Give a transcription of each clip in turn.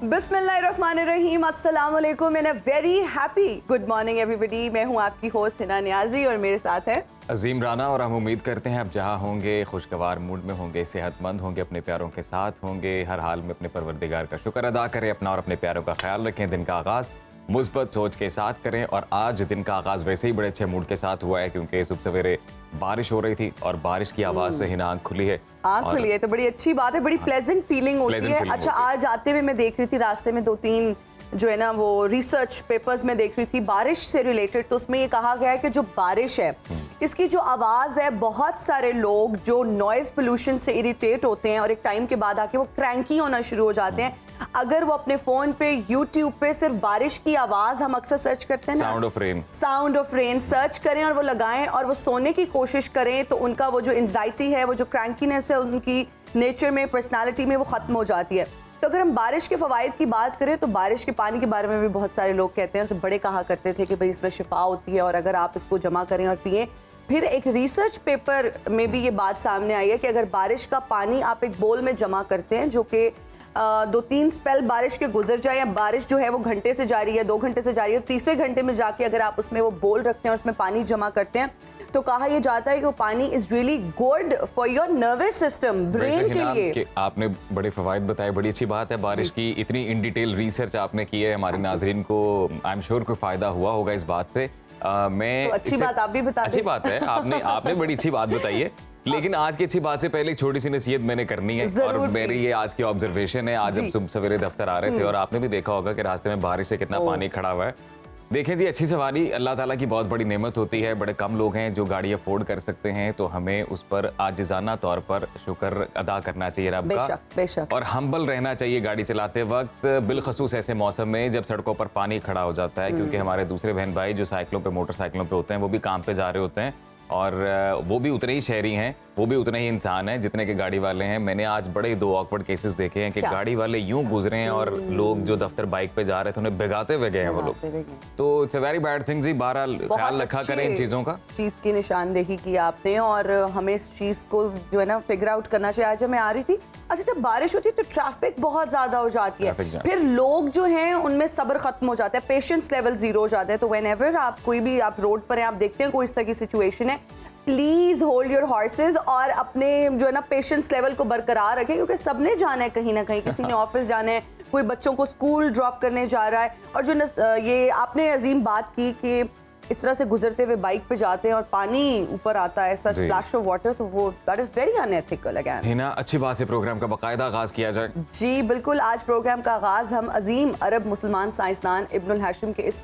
बिस्मिल्लाहिर्रहमानिर्रहीम, अस्सलाम वालेकुम and a very happy good morning everybody. मैं हूं आपकी होस्ट हिना नियाजी और मेरे साथ है अजीम राना। और हम उम्मीद करते हैं आप जहां होंगे खुशगवार मूड में होंगे, सेहतमंद होंगे, अपने प्यारों के साथ होंगे, हर हाल में अपने परवरदिगार का शुक्र अदा करें, अपना और अपने प्यारों का ख्याल रखें, दिन का आगाज़ मुस्बत सोच के साथ करें। और आज दिन का आगाज़ वैसे ही बड़े अच्छे मूड के साथ हुआ है क्योंकि सुबह सवेरे बारिश हो रही थी और बारिश की आवाज़ से हिना आँख खुली है। आँख खुली है तो बड़ी अच्छी बात है, बड़ी प्लेजेंट फीलिंग होती है। अच्छा, आज आते हुए मैं देख रही थी रास्ते में 2-3 जो है ना वो रिसर्च पेपर्स में देख रही थी बारिश से रिलेटेड, तो उसमें ये कहा गया है कि जो बारिश है इसकी जो आवाज़ है, बहुत सारे लोग जो नॉइज़ पोल्यूशन से इरिटेट होते हैं और एक टाइम के बाद आके वो क्रैंकी होना शुरू हो जाते हैं। अगर वो अपने फ़ोन पे यूट्यूब पे सिर्फ बारिश की आवाज़, हम अक्सर सर्च करते हैं ना, साउंड ऑफ रेन सर्च करें और वो लगाएं और वो सोने की कोशिश करें तो उनका वो जो एंजाइटी है, वो जो क्रैंकीनेस है उनकी नेचर में, पर्सनैलिटी में, वो ख़त्म हो जाती है। तो अगर हम बारिश के फ़वाइद की बात करें तो बारिश के पानी के बारे में भी बहुत सारे लोग कहते हैं, उसे बड़े कहा करते थे कि भाई इसमें शिफा होती है और अगर आप इसको जमा करें और पिएं। फिर एक रिसर्च पेपर में भी ये बात सामने आई है कि अगर बारिश का पानी आप एक बोल में जमा करते हैं, जो कि 2-3 स्पेल बारिश के गुजर जाए, या बारिश जो है वो घंटे से जारी है, 2 घंटे से जारी है, तीसरे घंटे में जाके अगर आप उसमें वो बोल रखते हैं और उसमें पानी जमा करते हैं तो कहा यह जाता है कि वो पानी is really good for your nervous system, brain के लिए। आपने बड़े फवाइद बताए, बड़ी अच्छी बात है। बारिश की इतनी इन डिटेल रिसर्च आपने की है, हमारे नाजरीन को आई एम श्योर कोई फायदा हुआ होगा इस बात से। मैं तो अच्छी बात आप भी बता अच्छी बात है, आपने बड़ी अच्छी बात बताई है। लेकिन आज की अच्छी बात से पहले एक छोटी सी नसीहत मैंने करनी है और मेरी ये आज की ऑब्जर्वेशन है। आज हम सुबह सवेरे दफ्तर आ रहे थे और आपने भी देखा होगा कि रास्ते में बारिश से कितना पानी खड़ा हुआ है। देखें जी, अच्छी सवारी अल्लाह ताला की बहुत बड़ी नेमत होती है। बड़े कम लोग हैं जो गाड़ी अफोर्ड कर सकते हैं, तो हमें उस पर आजिज़ाना तौर पर शुक्र अदा करना चाहिए रब का, बेशक, और हम्बल रहना चाहिए गाड़ी चलाते वक्त, बिलखसूस ऐसे मौसम में जब सड़कों पर पानी खड़ा हो जाता है। क्योंकि हमारे दूसरे बहन भाई जो साइकिलों पे, मोटरसाइकिलों पे होते हैं, वो भी काम पे जा रहे होते हैं और वो भी उतने ही शहरी हैं, वो भी उतने ही इंसान हैं जितने के गाड़ी वाले हैं। मैंने आज बड़े 2 ऑकवर्ड केसेस देखे हैं कि गाड़ी वाले यूं गुजरे हैं और लोग जो दफ्तर बाइक पे जा रहे थे उन्हें भिगाते हुए गए हैं वो लोग। तो it's a very bad thing जी। बहरहाल ख्याल रखा करें इन चीज़ों का। चीज़ की निशानदेही की आपने और हमें इस चीज़ को जो है ना फिगर आउट करना चाहिए। आज मैं आ रही थी, अच्छा जब बारिश होती है तो ट्रैफिक बहुत ज़्यादा हो जाती है, फिर लोग जो हैं उनमें सब्र खत्म हो जाता है, पेशेंस लेवल 0 हो जाता है। तो व्हेनेवर आप कोई भी आप रोड पर हैं, आप देखते हैं कोई इस तरह की सिचुएशन है, प्लीज होल्ड योर हॉर्सेस और अपने जो है ना पेशेंस लेवल को बरकरार रखें, क्योंकि सबने जाना है कहीं ना कहीं, किसी ने ऑफिस जाना है, कोई बच्चों को स्कूल ड्रॉप करने जा रहा है। और जो ये आपने अजीम बात की कि इस तरह से गुजरते हुए बाइक पे जाते हैं और पानी ऊपर आता है, ऐसा स्प्लैश ऑफ वाटर, तो वो that is very unethical again. Hina, अच्छी बात है प्रोग्राम का बाकायदा आगाज किया जाए। जी बिल्कुल, आज प्रोग्राम का आगाज हम अजीम अरब मुसलमान साइंसदान इब्नुल हाशिम के इस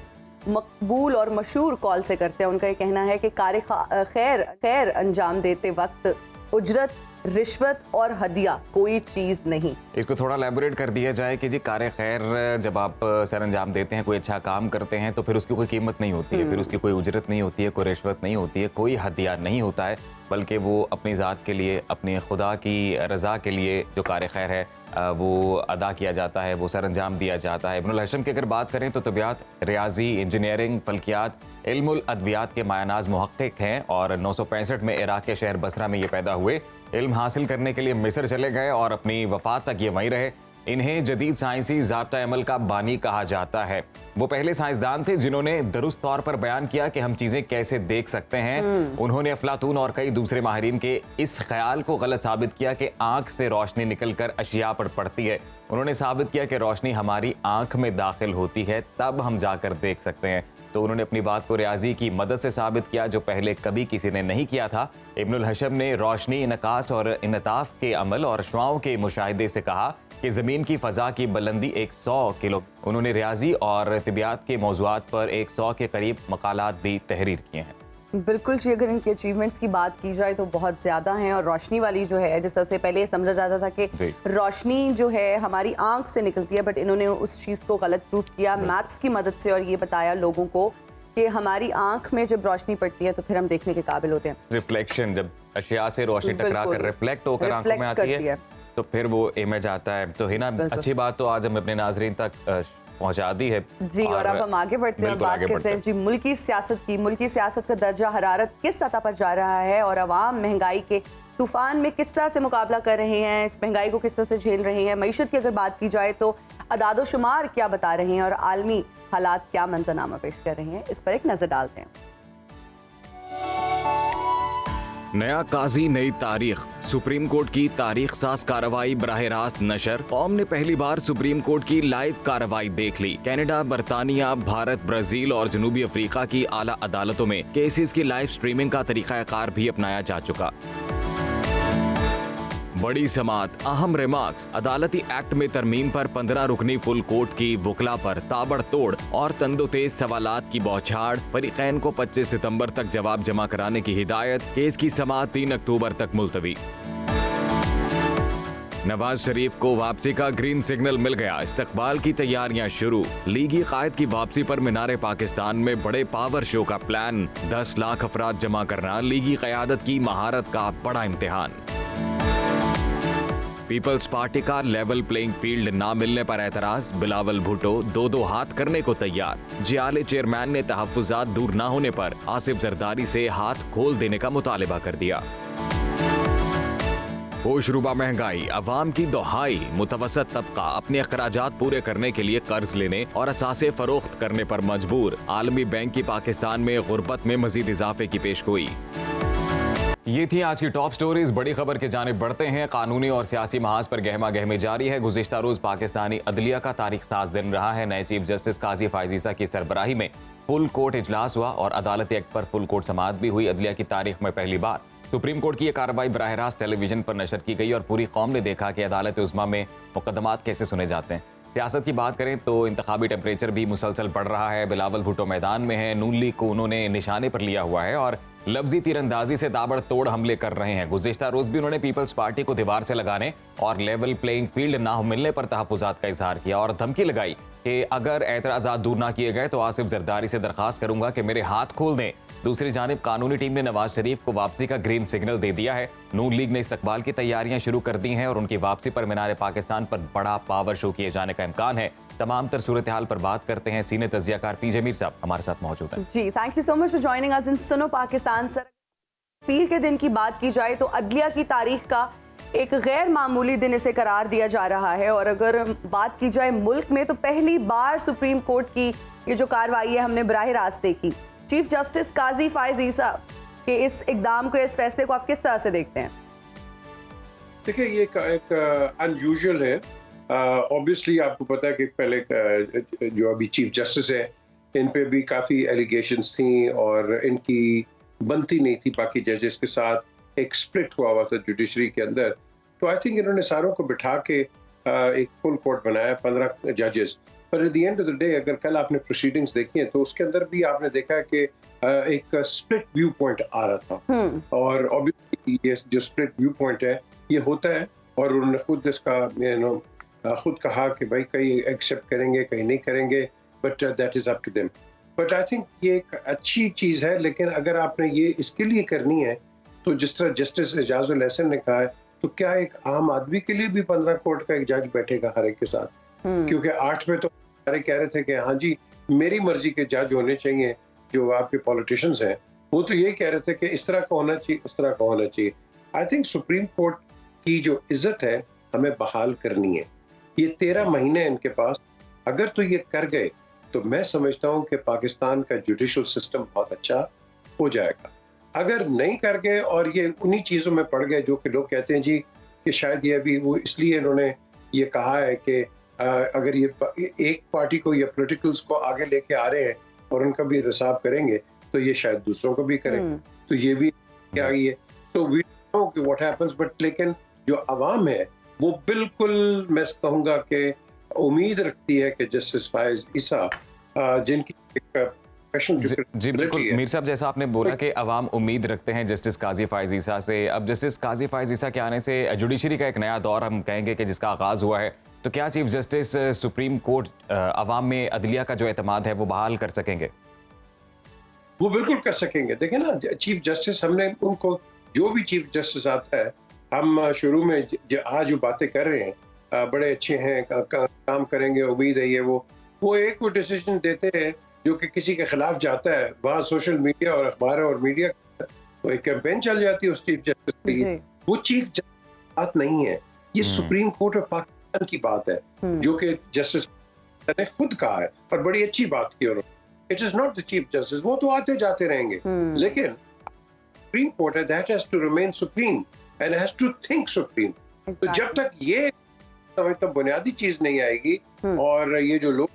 मकबूल और मशहूर कॉल से करते हैं। उनका ये कहना है कि कार खैर अंजाम देते वक्त उजरत, रिश्वत और हदिया कोई चीज़ नहीं। इसको थोड़ा एलैबोरेट कर दिया जाए कि जी कार खैर जब आप सर अंजाम देते हैं, कोई अच्छा काम करते हैं, तो फिर उसकी कोई कीमत नहीं होती है, फिर उसकी कोई उजरत नहीं होती है, कोई रिश्वत नहीं होती है, कोई हदिया नहीं होता है, बल्कि वो अपनी ज़ात के लिए, अपनी खुदा की रज़ा के लिए जो कार खैर है वो अदा किया जाता है, वो सर अंजाम दिया जाता है। इब्नुल हाशिम की अगर बात करें तो तबियात, रियाजी, इंजीनियरिंग, फल्कियात, इल्मुल अद्वियात के मायनाज मुहक्किक हैं और 965 में इराक के शहर बसरा में ये पैदा हुए। इल्म हासिल करने के लिए मिस्र चले गए और अपनी वफात तक ये वहीं रहे। इन्हें जदीद साइंसी ज़ाब्ता अमल का बानी कहा जाता है। वो पहले साइंसदान थे जिन्होंने दुरुस्त तौर पर बयान किया कि हम चीज़ें कैसे देख सकते हैं। उन्होंने अफलातून और कई दूसरे माहिरीन के इस ख्याल को गलत साबित किया कि आँख से रोशनी निकलकर अशिया पर पड़ती है। उन्होंने साबित किया कि रोशनी हमारी आँख में दाखिल होती है, तब हम जाकर देख सकते हैं। तो उन्होंने अपनी बात को रियाजी की मदद से साबित किया, जो पहले कभी किसी ने नहीं किया था। इब्नुल हाशिम ने रोशनी, इनकास और इनताफ के अमल और शुआओं के मुशाहिदे से कहा कि ज़मीन की फ़ज़ा की बुलंदी 100 किलो। उन्होंने रियाजी और तिबियात के मौज़ूआत पर 100 के करीब मकालात भी तहरीर किए हैं। बिल्कुल जी, अगर इनके अचीवमेंट्स की बात की जाए तो बहुत ज़्यादा हैं। और रोशनी वाली जो है, जिस तरह से पहले समझा जाता था कि रोशनी जो है हमारी आंख से निकलती है, बट इन्होंने उस चीज़ को गलत प्रूफ किया मैथ्स की मदद से और ये बताया लोगों को कि हमारी आंख में जब रोशनी पड़ती है तो फिर हम देखने के काबिल होते हैं। रिफ्लेक्शन, जब अशिया से रोशनी टकरा कर रिफ्लेक्ट होकर आंखों में आती है तो फिर वो इमेज आता है। तो हिना, अच्छी बात तो आज हम अपने नाजरीन तक पहुंचा दी है जी। और अब हम आगे बढ़ते हैं, बात करते हैं जी मुल्की सियासत की। मुल्की सियासत का दर्जा हरारत किस सतह पर जा रहा है और अवाम महंगाई के तूफान में किस तरह से मुकाबला कर रहे हैं, इस महंगाई को किस तरह से झेल रहे हैं, मईशत की अगर बात की जाए तो अदादोशुमार क्या बता रहे हैं और आलमी हालात क्या मंजरनामा पेश कर रहे हैं, इस पर एक नजर डालते हैं। नया काजी नई तारीख, सुप्रीम कोर्ट की तारीख साज कार्रवाई बराह रास्त नशर। कौम ने पहली बार सुप्रीम कोर्ट की लाइव कार्रवाई देख ली। कनाडा, बरतानिया, भारत, ब्राजील और जनूबी अफ्रीका की आला अदालतों में केसेस की लाइव स्ट्रीमिंग का तरीकाकार भी अपनाया जा चुका। बड़ी समात, अहम रिमार्क्स, अदालती एक्ट में तरमीम पर 15 रुकनी फुल कोर्ट की वकला पर ताबड़तोड़ और तंदोतेज सवालात की बौछार। फरीकैन को 25 सितंबर तक जवाब जमा कराने की हिदायत। केस की समात 3 अक्टूबर तक मुलतवी। नवाज शरीफ को वापसी का ग्रीन सिग्नल मिल गया, इस्तकबाल की तैयारियां शुरू। लीगी कायद की वापसी पर मीनार पाकिस्तान में बड़े पावर शो का प्लान। 10 लाख अफराद जमा करना लीगी क़यादत की महारत का बड़ा इम्तिहान। पीपल्स पार्टी का लेवल प्लेइंग फील्ड ना मिलने पर एतराज। बिलावल भुट्टो 2-2 हाथ करने को तैयार। जियाले चेयरमैन ने तहफ्फुजात दूर न होने पर आसिफ जरदारी से हाथ खोल देने का मुतालिबा कर दिया। होशरुबा महंगाई, अवाम की दोहाई। मुतवसत तबका अपने अखराजात पूरे करने के लिए कर्ज लेने और असासे फरोख्त करने पर मजबूर। आलमी बैंक की पाकिस्तान में गुर्बत में मजीद इजाफे की पेशगोई। ये थी आज की टॉप स्टोरीज। बड़ी खबर की जानिब बढ़ते हैं। कानूनी और सियासी महाज पर गहमा गहमी जारी है। गुज़िश्ता रोज पाकिस्तानी अदलिया का तारीख साज दिन रहा है। नए चीफ जस्टिस काजी फायज़ ईसा की सरबराही में फुल कोर्ट इजलास हुआ और अदालती एक्ट पर फुल कोर्ट समाअत भी हुई। अदलिया की तारीख में पहली बार सुप्रीम कोर्ट की यह कार्रवाई बराह रास्त टेलीविजन पर नशर की गई और पूरी कौम ने देखा कि अदालत उज़्मा में मुकदमात कैसे सुने जाते हैं। सियासत की बात करें तो इंतखाबी टेम्परेचर भी मुसलसल बढ़ रहा है। बिलावल भुट्टो मैदान में है। नून लीग को उन्होंने निशाने पर लिया हुआ है और लफ्जी तीरंदाजी से ताबड़तोड़ हमले कर रहे हैं। गुज़िश्ता रोज भी उन्होंने पीपल्स पार्टी को दीवार से लगाने और लेवल प्लेइंग फील्ड ना मिलने पर तहफ्फुजात का इजहार किया और धमकी लगाई कि अगर एतराज़ात दूर ना किए गए तो आसिफ जरदारी से दरखास्त करूंगा कि मेरे हाथ खोल दें। दूसरी जानिब कानूनी टीम ने नवाज शरीफ को वापसी का ग्रीन सिग्नल दे दिया है। नून लीग ने इस्तकबाल की तैयारियां शुरू कर दी हैं और उनकी वापसी पर मीनार पाकिस्तान पर बड़ा पावर शो किए जाने का इम्कान है। तमाम तर सूरत हाल पर बात करते हैं। सीनियर तजियाकार पीजे मीर साहब हमारे साथ मौजूद हैं। जी, thank you so much for joining us in Suno Pakistan. Sir, पीर के दिन की बात की जाए तो अदलिया की तारीख का एक गैर मामूली दिन इसे करार दिया जा रहा है और अगर बात की जाए मुल्क में तो पहली बार सुप्रीम कोर्ट की ये जो कार्रवाई है हमने बराह रास्त देखी। चीफ जस्टिस काजी फायज़ ईसा के इस इकदाम को, इस फैसले को आप किस तरह से देखते हैं? देखिए, ये एक अनयूजुअल है। ऑब्वियसली आपको पता है कि पहले जो अभी चीफ जस्टिस है इन पे भी काफ़ी एलिगेशंस थी और इनकी बनती नहीं थी बाकी जजेस के साथ। एक स्प्लिट हुआ था जुडिशरी के अंदर। तो आई थिंक इन्होंने सारों को बिठा के एक फुल कोर्ट बनाया, 15 जजेस। पर at the end of the day अगर कल आपने प्रोसीडिंग्स देखी हैं तो उसके अंदर भी आपने देखा कि एक स्प्लिट व्यू पॉइंट आ रहा था और ऑब्वियसली ये जो स्प्लिट व्यू पॉइंट है ये होता है और उन्होंने खुद इसका खुद कहा कि भाई कई एक्सेप्ट करेंगे कई नहीं करेंगे, but that is up to them. But I think ये एक अच्छी चीज़ है, लेकिन अगर आपने ये इसके लिए करनी है तो जिस तरह जस्टिस एजाजुल एहसन ने कहा है तो क्या एक आम आदमी के लिए भी 15 कोर्ट का एक जज बैठेगा हर एक के साथ? क्योंकि 8 में तो सारे कह रहे थे कि हाँ जी मेरी मर्जी के जज होने चाहिए। जो आपके पॉलिटिशियंस हैं वो तो ये कह रहे थे कि इस तरह का होना चाहिए, उस तरह का होना चाहिए। आई थिंक सुप्रीम कोर्ट की जो इज्जत है हमें बहाल करनी है। ये 13 महीने इनके पास, अगर तो ये कर गए तो मैं समझता हूँ कि पाकिस्तान का जुडिशल सिस्टम बहुत अच्छा हो जाएगा। अगर नहीं कर गए और ये उन्हीं चीज़ों में पड़ गए जो कि लोग कहते हैं जी कि शायद ये अभी वो इसलिए इन्होंने ये कहा है कि अगर ये एक पार्टी को या पॉलिटिकल्स को आगे लेके आ रहे हैं और उनका भी हिसाब करेंगे तो ये शायद दूसरों को भी करें। तो ये भी क्या ये तो वी नो कि व्हाट हैपेंस। बट लेकिन जो अवाम है वो बिल्कुल मैं कहूँगा कि उम्मीद रखती है कि जस्टिस फायज़ ईसा जिनकी जी बिल्कुल मीर साहब, जैसा आपने बोला कि अवाम उम्मीद रखते हैं जस्टिस काजी फायज़ ईसा से। अब जस्टिस काजी फायज़ ईसा के आने से जुडिशरी का एक नया दौर हम कहेंगे कि जिसका आगाज हुआ है, तो क्या चीफ जस्टिस सुप्रीम कोर्ट अवाम में अदलिया का जो एतमाद है वो बहाल कर सकेंगे? वो बिल्कुल कर सकेंगे। देखें ना, चीफ जस्टिस हमने उनको जो भी चीफ जस्टिस आता है हम शुरू में आज जो बातें कर रहे हैं बड़े अच्छे हैं, काम करेंगे, उम्मीद है ये वो एक वो डिसीजन देते हैं जो कि किसी के खिलाफ जाता है। वहाँ सोशल मीडिया और अखबार और मीडिया तो एक कैंपेन चल जाती है उस चीफ जस्टिस की वो चीफ जस्टिस बात नहीं है, ये सुप्रीम कोर्ट ऑफ पाकिस्तान की बात है, जो कि जस्टिस ने खुद कहा है और बड़ी अच्छी बात की उन्होंने। It is not the chief justice, वो तो आते जाते रहेंगे, लेकिन सुप्रीम कोर्ट है, that has to remain supreme and has to think supreme. तो जब तक ये तो बुनियादी चीज नहीं आएगी और ये जो लोग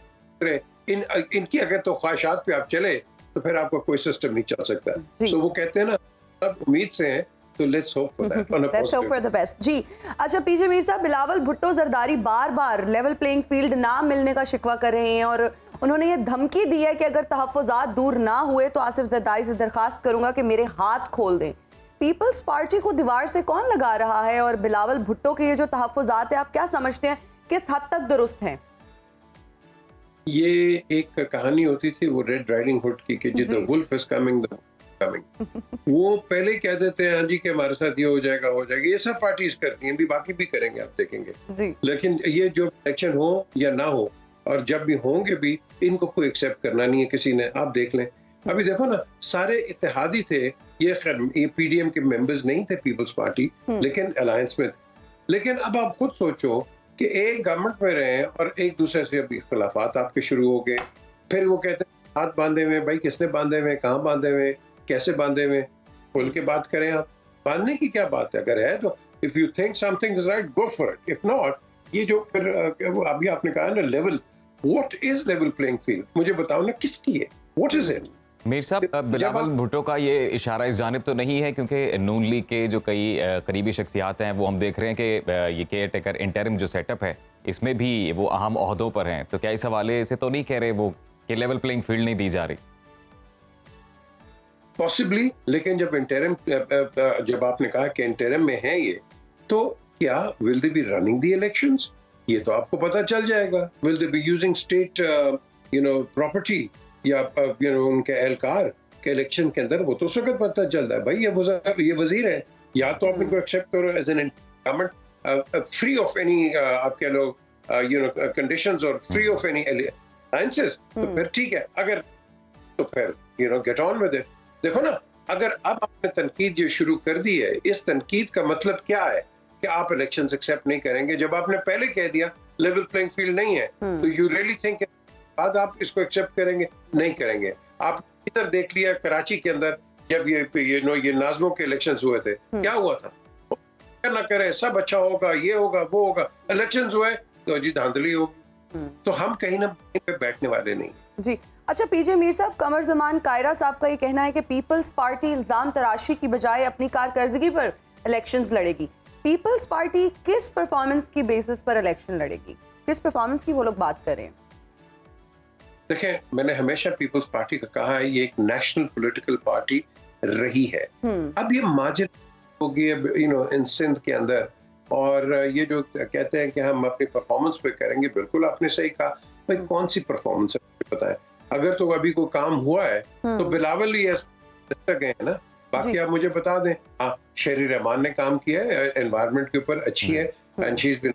इनकी अगर तो ख्वाहिशात पे आप चले तो फिर आपका कोई सिस्टम नहीं चल सकता। सो वो कहते हैं ना, सब उम्मीद से हैं, तो let's hope for that, let's hope for the best. जी अच्छा, पीजे मीर साहब, बिलावल भुट्टो जरदारी बार बार लेवल प्लेइंग फील्ड ना मिलने का शिकवा कर रहे हैं और उन्होंने ये धमकी दी है कि अगर तहफ्फुज़ात दूर ना हुए तो आसिफ जरदारी से दरखास्त करूंगा कि मेरे हाथ खोल दें। पीपल्स पार्टी को दीवार से कौन लगा रहा है और बिलावल भुट्टो के ये जो तहफ्फुज़ात है, आप क्या समझते हैं किस हद तक दुरुस्त हैं? ये एक कहानी होती थी वो रेड राइडिंग हुड की कि the wolf is coming, the coming. वो पहले कह देते हैं हाँ जी कि हमारे साथ ये हो जाएगा, हो जाएगा। ये सब पार्टीज करती हैं, भी बाकी भी करेंगे, आप देखेंगे जी। लेकिन ये जो इलेक्शन हो या ना हो, और जब भी होंगे भी, इनको कोई एक्सेप्ट करना नहीं है किसी ने। आप देख लें, अभी देखो ना, सारे इत्तेहादी थे, ये पीडीएम के मेंबर्स नहीं थे पीपल्स पार्टी, लेकिन अलायंस में थे। लेकिन अब आप खुद सोचो कि एक गवर्नमेंट में रहे और एक दूसरे से अभी इख्तिलाफात आपके शुरू हो गए, फिर वो कहते हैं हाथ बांधे हुए, भाई किसने बांधे हुए, कहाँ बांधे हुए, कैसे बांधे हुए, खुल के बात करें। आप बांधने की क्या बात है? अगर है तो if you think something is right, go for it. If not, ये जो फिर अभी आपने कहा ना level, what is level playing field, मुझे बताओ ना किसकी है, व्हाट इज इट? मीर साहब, बिलावल भुट्टो का ये इशारा इस जानिब तो नहीं है, क्योंकि नून लीग के जो कई करीबी शख्सियात हैं वो हम देख रहे हैं कि ये केयर टेकर इंटरिम जो सेटअप है इसमें भी वो अहम ओहदों पर हैं, तो क्या इस हवाले से तो नहीं कह रहे वो कि लेवल प्लेइंग फील्ड नहीं दी जा रही? पॉसिबली, लेकिन जब इंटरिम, जब आपने कहा कि इंटरिम में है ये, तो क्या will they B running the elections, ये तो आपको पता चल जाएगा। Will they be using state property या उनके एहलकार के इलेक्शन के अंदर, वो तो उस वक्त पता चलता है। भाई ये वजीर है, या तो आप इनको एक्सेप्ट करो as an government free of any, आप कह लो कंडीशंस और फ्री ऑफ एनी अलायंसेस, तो फिर ठीक है। अगर तो फिर गेट ऑन विद इट। देखो ना, अगर अब आपने तनकीद जो शुरू कर दी है, इस तनकीद का मतलब क्या है कि आप इलेक्शंस एक्सेप्ट नहीं करेंगे, जब आपने पहले कह दिया लेवल प्लेइंग फील्ड नहीं है, तो यू रियली थिंक बाद आप इसको एक्सेप्ट करेंगे? नहीं करेंगे। आप इधर देख लिया कराची के अंदर, जब ये नाज़मों के इलेक्शंस हुए थे, क्या हुआ था? ना करे, सब अच्छा होगा, ये होगा, वो होगा। इलेक्शंस हुए तो जी धांधली होगी। तो हम कहीं ना कहीं पे बैठने वाले नहीं। जी अच्छा, पीजे मीर साहब, कमर जमान कायरा साहब का ये कहना है कि पीपल्स पार्टी इल्जाम तराशी की बजाय अपनी कारकर्दगी पर इलेक्शंस लड़ेगी। पीपल्स पार्टी किस परफॉर्मेंस की बेसिस पर इलेक्शन लड़ेगी? किस परफॉर्मेंस की वो लोग बात कर रहे हैं? देखें, मैंने हमेशा पीपल्स पार्टी का कहा है, ये एक नेशनल पॉलिटिकल पार्टी रही है। अब ये माजर होगी इन सिंध के अंदर, और ये जो कहते हैं कि हम अपनी परफॉर्मेंस पे करेंगे, बिल्कुल आपने सही कहा। भाई कौन सी परफॉर्मेंस है पता है? अगर तो अभी कोई काम हुआ है तो बिलावल ही गए हैं ना, बाकी आप मुझे बता दें। हाँ, शेरी रहमान ने काम किया है एनवायरनमेंट के ऊपर, अच्छी है, and she is been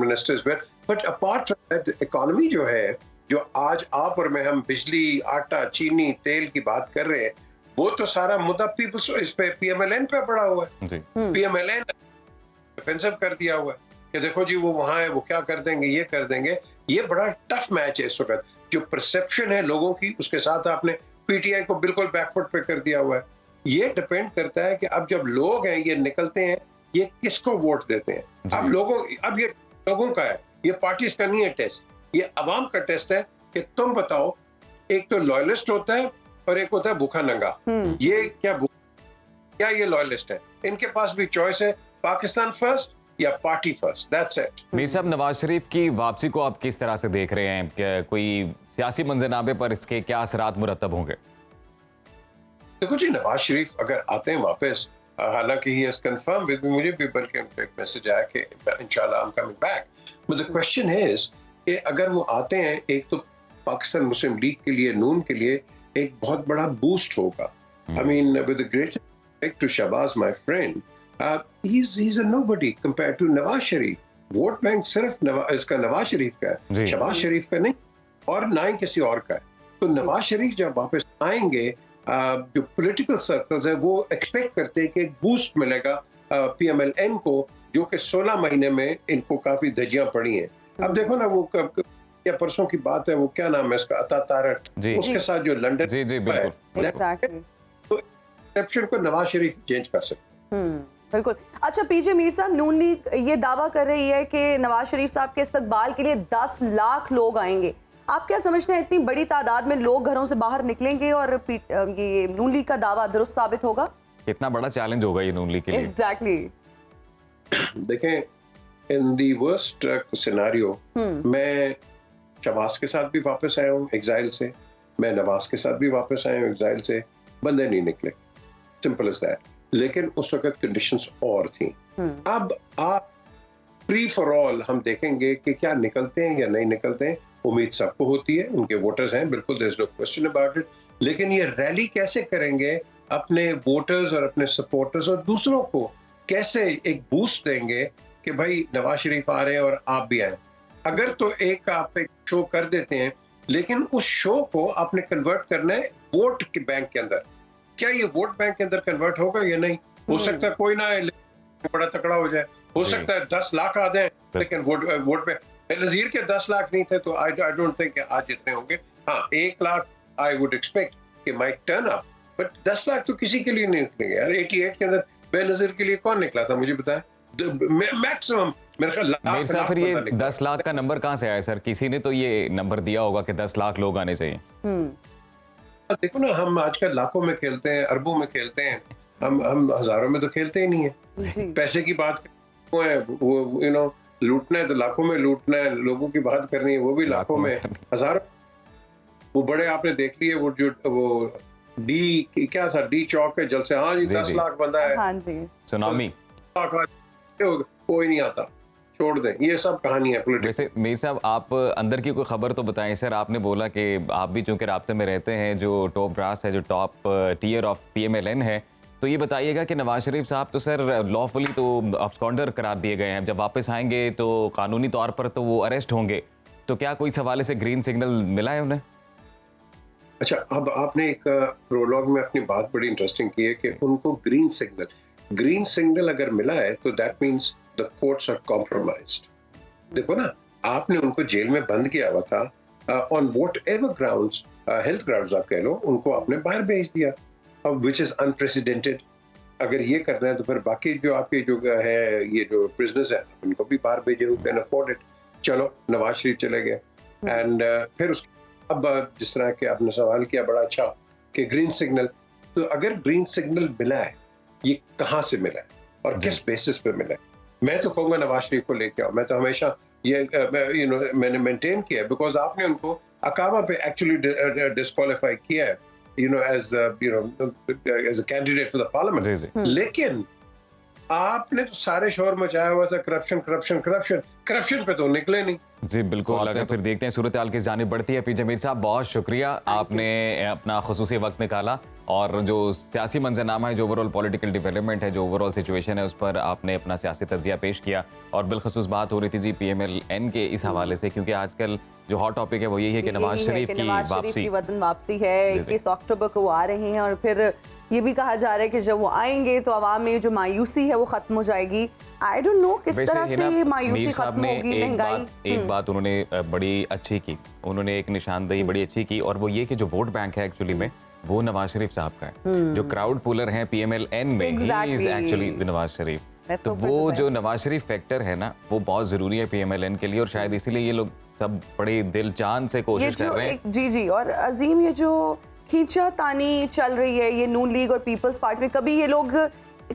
ministers well, but apart from that economy जो है, जो आज आप और मैं हम बिजली, आटा, चीनी, तेल की बात कर रहे हैं, वो तो सारा मुद्दा पीपल्स इस पे पीएमएलएन पे पड़ा हुआ है। पीएमएलएन डिफेंसिव कर दिया हुआ है कि देखो जी वो वहां है, वो क्या कर देंगे, ये कर देंगे। ये बड़ा टफ मैच है इस वक्त। जो परसेप्शन है लोगों की, उसके साथ आपने पीटीआई को बिल्कुल बैकफुट पे कर दिया हुआ है। ये डिपेंड करता है कि अब जब लोग हैं ये निकलते हैं, ये किसको वोट देते हैं। अब ये लोगों का है, ये पार्टीज का नहीं है टेस्ट, ये अवाम का टेस्ट है कि तुम बताओ, एक तो लॉयलिस्ट होता है और एक होता है भूखा नंगा। ये क्या ये लॉयलिस्ट है? इनके पास भी चॉइस है, पाकिस्तान फर्स्ट या party first, that's it. Mir साहब, नवाज शरीफ की वापसी को आप किस तरह से देख रहे हैं? क्या कोई सियासी मंजरनामे पर इसके क्या असरात मुरतब होंगे? देखो जी, नवाज शरीफ अगर आते हैं वापस, हालांकि he has confirm with me, मुझे भी बल्कि उनका एक मैसेज आया कि इंशाल्लाह I am coming back, but the question is कि अगर वो आते हैं, एक तो पाकिस्तान मुस्लिम लीग के लिए, नून के लिए एक बहुत बड़ा बूस्ट होगा। I mean with the great respect to Shahbaz my friend, he's a nobody compared to Nawaz Sharif. Vote bank सिर्फ इसका नवाज शरीफ का है, शहबाज शरीफ का नहीं, और ना ही किसी और का है। तो नवाज शरीफ जब वापस आएंगे, जो पॉलिटिकल सर्कल्स है वो एक्सपेक्ट करते हैं कि एक बूस्ट मिलेगा PMLN को, जो कि 16 महीने में इनको काफी धज्जियां पड़ी हैं। अब देखो ना, वो क्या परसों की बात है, वो क्या नाम है इसका, अता तारक, उसके साथ जो लंदन जी जी बिल्कुल एग्जैक्टली, तो एक्सेप्शन को नवाज शरीफ चेंज कर सकते हैं। बिल्कुल। अच्छा पीजे मीर साहब, नून लीग ये दावा कर रही है कि नवाज शरीफ साहब के इस्तकबाल के लिए 10 लाख लोग आएंगे। आप क्या समझते हैं, इतनी बड़ी तादाद में लोग घरों से बाहर निकलेंगे और ये नून लीग का दावा दुरुस्त साबित होगा? कितना बड़ा चैलेंज होगा ये नून लीग के लिए। एग्जैक्टली। देखें, इन दी वर्स्ट सिनेरियो, मैं शहबाज के साथ भी वापस आया हूँ एग्जाइल से, मैं नवाज के साथ भी वापस आया हूँ एग्जाइल से, बंदे नहीं निकले, सिंपल एज दैट। लेकिन उस वक्त कंडीशंस और थी। अब आप फ्री फॉर ऑल हम देखेंगे कि क्या निकलते हैं या नहीं निकलते हैं। उम्मीद सबको होती है, उनके वोटर्स हैं, बिल्कुल, there is no question about it. लेकिन ये रैली कैसे करेंगे, अपने वोटर्स और अपने सपोर्टर्स और दूसरों को कैसे एक बूस्ट देंगे कि भाई नवाज शरीफ आ रहे हैं और आप भी आए। अगर तो एक आप एक शो कर देते हैं, लेकिन उस शो को आपने कन्वर्ट करना है वोट के बैंक के अंदर। क्या ये वोट बैंक के अंदर कन्वर्ट होगा या नहीं? हो सकता है कोई ना बड़ा तकड़ा हो जाए, हो सकता है 10 लाख आ जाए, लेकिन वोट पे नजीर के 10 लाख नहीं थे, तो आई डोंट थिंक आज जितने होंगे। हाँ, 1 लाख आई वुड एक्सपेक्ट कि might turn up, but 10 lakh तो किसी के लिए नहीं निकलेंगे यार। 88 के अंदर बेनजीर के लिए कौन निकला था, मुझे बताएं। मैक्सिमम मेरे ख्याल मीर साहब, फिर ये 10 लाख का नंबर कहाँ से आया सर? किसी ने तो ये नंबर दिया होगा कि 10 लाख लोग आने चाहिए। देखो ना, हम आजकल लाखों में खेलते हैं, अरबों में खेलते हैं, हम हजारों में तो खेलते ही नहीं है। पैसे की बात है, वो यू नो लूटना है तो लाखों में लूटना है, लोगों की बात करनी है वो भी लाखों में, हजारों। वो बड़े आपने देख लिए, वो जो वो डी क्या था, डी चौक है जलसे, हाँ जी 10 लाख बंदा है, हाँ जी, सुनामी, कोई नहीं आता, छोड़ दें, ये सब कहानी है पॉलिटिक्स। वैसे मीर साहब, आप अंदर की कोई खबर तो बताएं सर। आपने बोला कि आप भी चूंकि राब्ते में रहते हैं, जो टॉप ब्रास है, जो टॉप टीयर ऑफ PMLN है, तो ये बताइएगा कि नवाज शरीफ साहब तो सर लॉफुली तो अब्सकॉन्डर करार दिए गए हैं। जब वापस आएंगे तो कानूनी तौर पर तो वो अरेस्ट होंगे, तो क्या कोई इस हवाले से ग्रीन सिग्नल मिला है उन्हें? अच्छा, अब आपने एक प्रोलॉग में अपनी बात बड़ी इंटरेस्टिंग की है कि उनको ग्रीन सिग्नल अगर मिला है तो that means the courts are compromised. देखो ना, आपने उनको जेल में बंद किया हुआ था on what ever grounds, health grounds आप कह लो, उनको आपने बाहर भेज दिया, विच इज अनप्रेसिडेंटेड। अगर ये करना है तो फिर बाकी जो आपके जो है ये जो प्रिजनर्स है उनको भी बाहर भेजे, हु कैन अफोर्ड इट। चलो, नवाज शरीफ चले गए एंड फिर उसके अब जिस तरह के आपने सवाल किया बड़ा अच्छा कि ग्रीन सिग्नल, तो अगर ग्रीन सिग्नल मिला है, ये कहाँ से मिला है और किस बेसिस पे मिला है? मैं तो कहूँगा नवाज शरीफ को लेके आओ। मैं तो हमेशा ये मैंने मेंटेन किया है, बिकॉज आपने उनको अकावा पे एक्चुअली डिस्क्वालीफाई किया है, as a candidate for the parliament. लेकिन आपने तो सारे शोर मचाया हुआ था करप्शन पे तो निकले नहीं। जी बिल्कुल, अगर फिर देखते हैं सूरत हाल की जानिब बढ़ती है। पीजे मीर साहब, बहुत शुक्रिया, आपने अपना खुसूसी वक्त निकाला और जो सियासी मंजरनामा है, जो ओवरऑल पॉलिटिकल डेवलपमेंट है, जो ओवरऑल सिचुएशन है, उस पर आपने अपना सियासी तज्जिया पेश किया। और बिलखसूस बात हो रही थी जी PMLN के इस हवाले से, क्योंकि आजकल जो हॉट टॉपिक है वो यही है कि नवाज शरीफ की वतन वापसी है। 21 अक्टूबर को वो आ रहे हैं और फिर ये भी कहा जा रहा है कि जब वो आएंगे तो आवाम में जो मायूसी है वो खत्म हो जाएगी। आई डोंट नो किस तरह से ये मायूसी खत्म होगी। महंगाई, एक बात उन्होंने बड़ी अच्छी की, उन्होंने एक निशानदेही बड़ी अच्छी की, और वो ये कि जो वोट बैंक है एक्चुअली में वो नवाज शरीफ साहब का है। जो क्राउड पुलर है PMLN में, he is actually Nawaz Sharif. तो वो जो नवाज शरीफ फैक्टर है ना, वो बहुत जरूरी है PMLN के लिए, और शायद इसीलिए ये लोग सब बड़े दिल जान से कोशिश कर रहे हैं। जी जी, और अजीम, ये जो खींचातानी चल रही है ये नून लीग और पीपल्स पार्टी में, कभी ये लोग,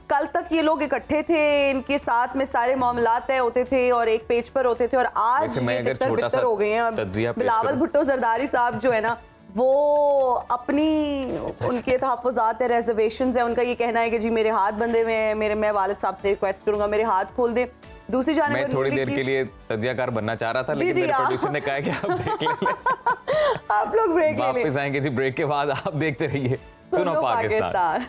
कल तक ये लोग इकट्ठे थे, इनके साथ में सारे मामलात तय होते थे और एक पेज पर होते थे, और आज ये तितर हो गए हैं। बिलावल भुट्टो जरदारी साहब जो है ना, वो अपनी उनके तहफ़्फ़ुज़ात है, रिजर्वेशंस है, उनका ये कहना है कि जी मेरे हाथ बंधे हुए हैं, मैं वालिद साहब से रिक्वेस्ट करूंगा मेरे हाथ खोल दें। दूसरी जानिब मैं थोड़ी देर के लिए तज्जियाकार बनना चाह रहा था, लेकिन मेरे प्रोड्यूसर ने कहा कि आप ब्रेक ले लें। आप लोग ब्रेक ले लें, वापस आएंगे जी ब्रेक के बाद। आप देखते रहिए सुनो Pakistan.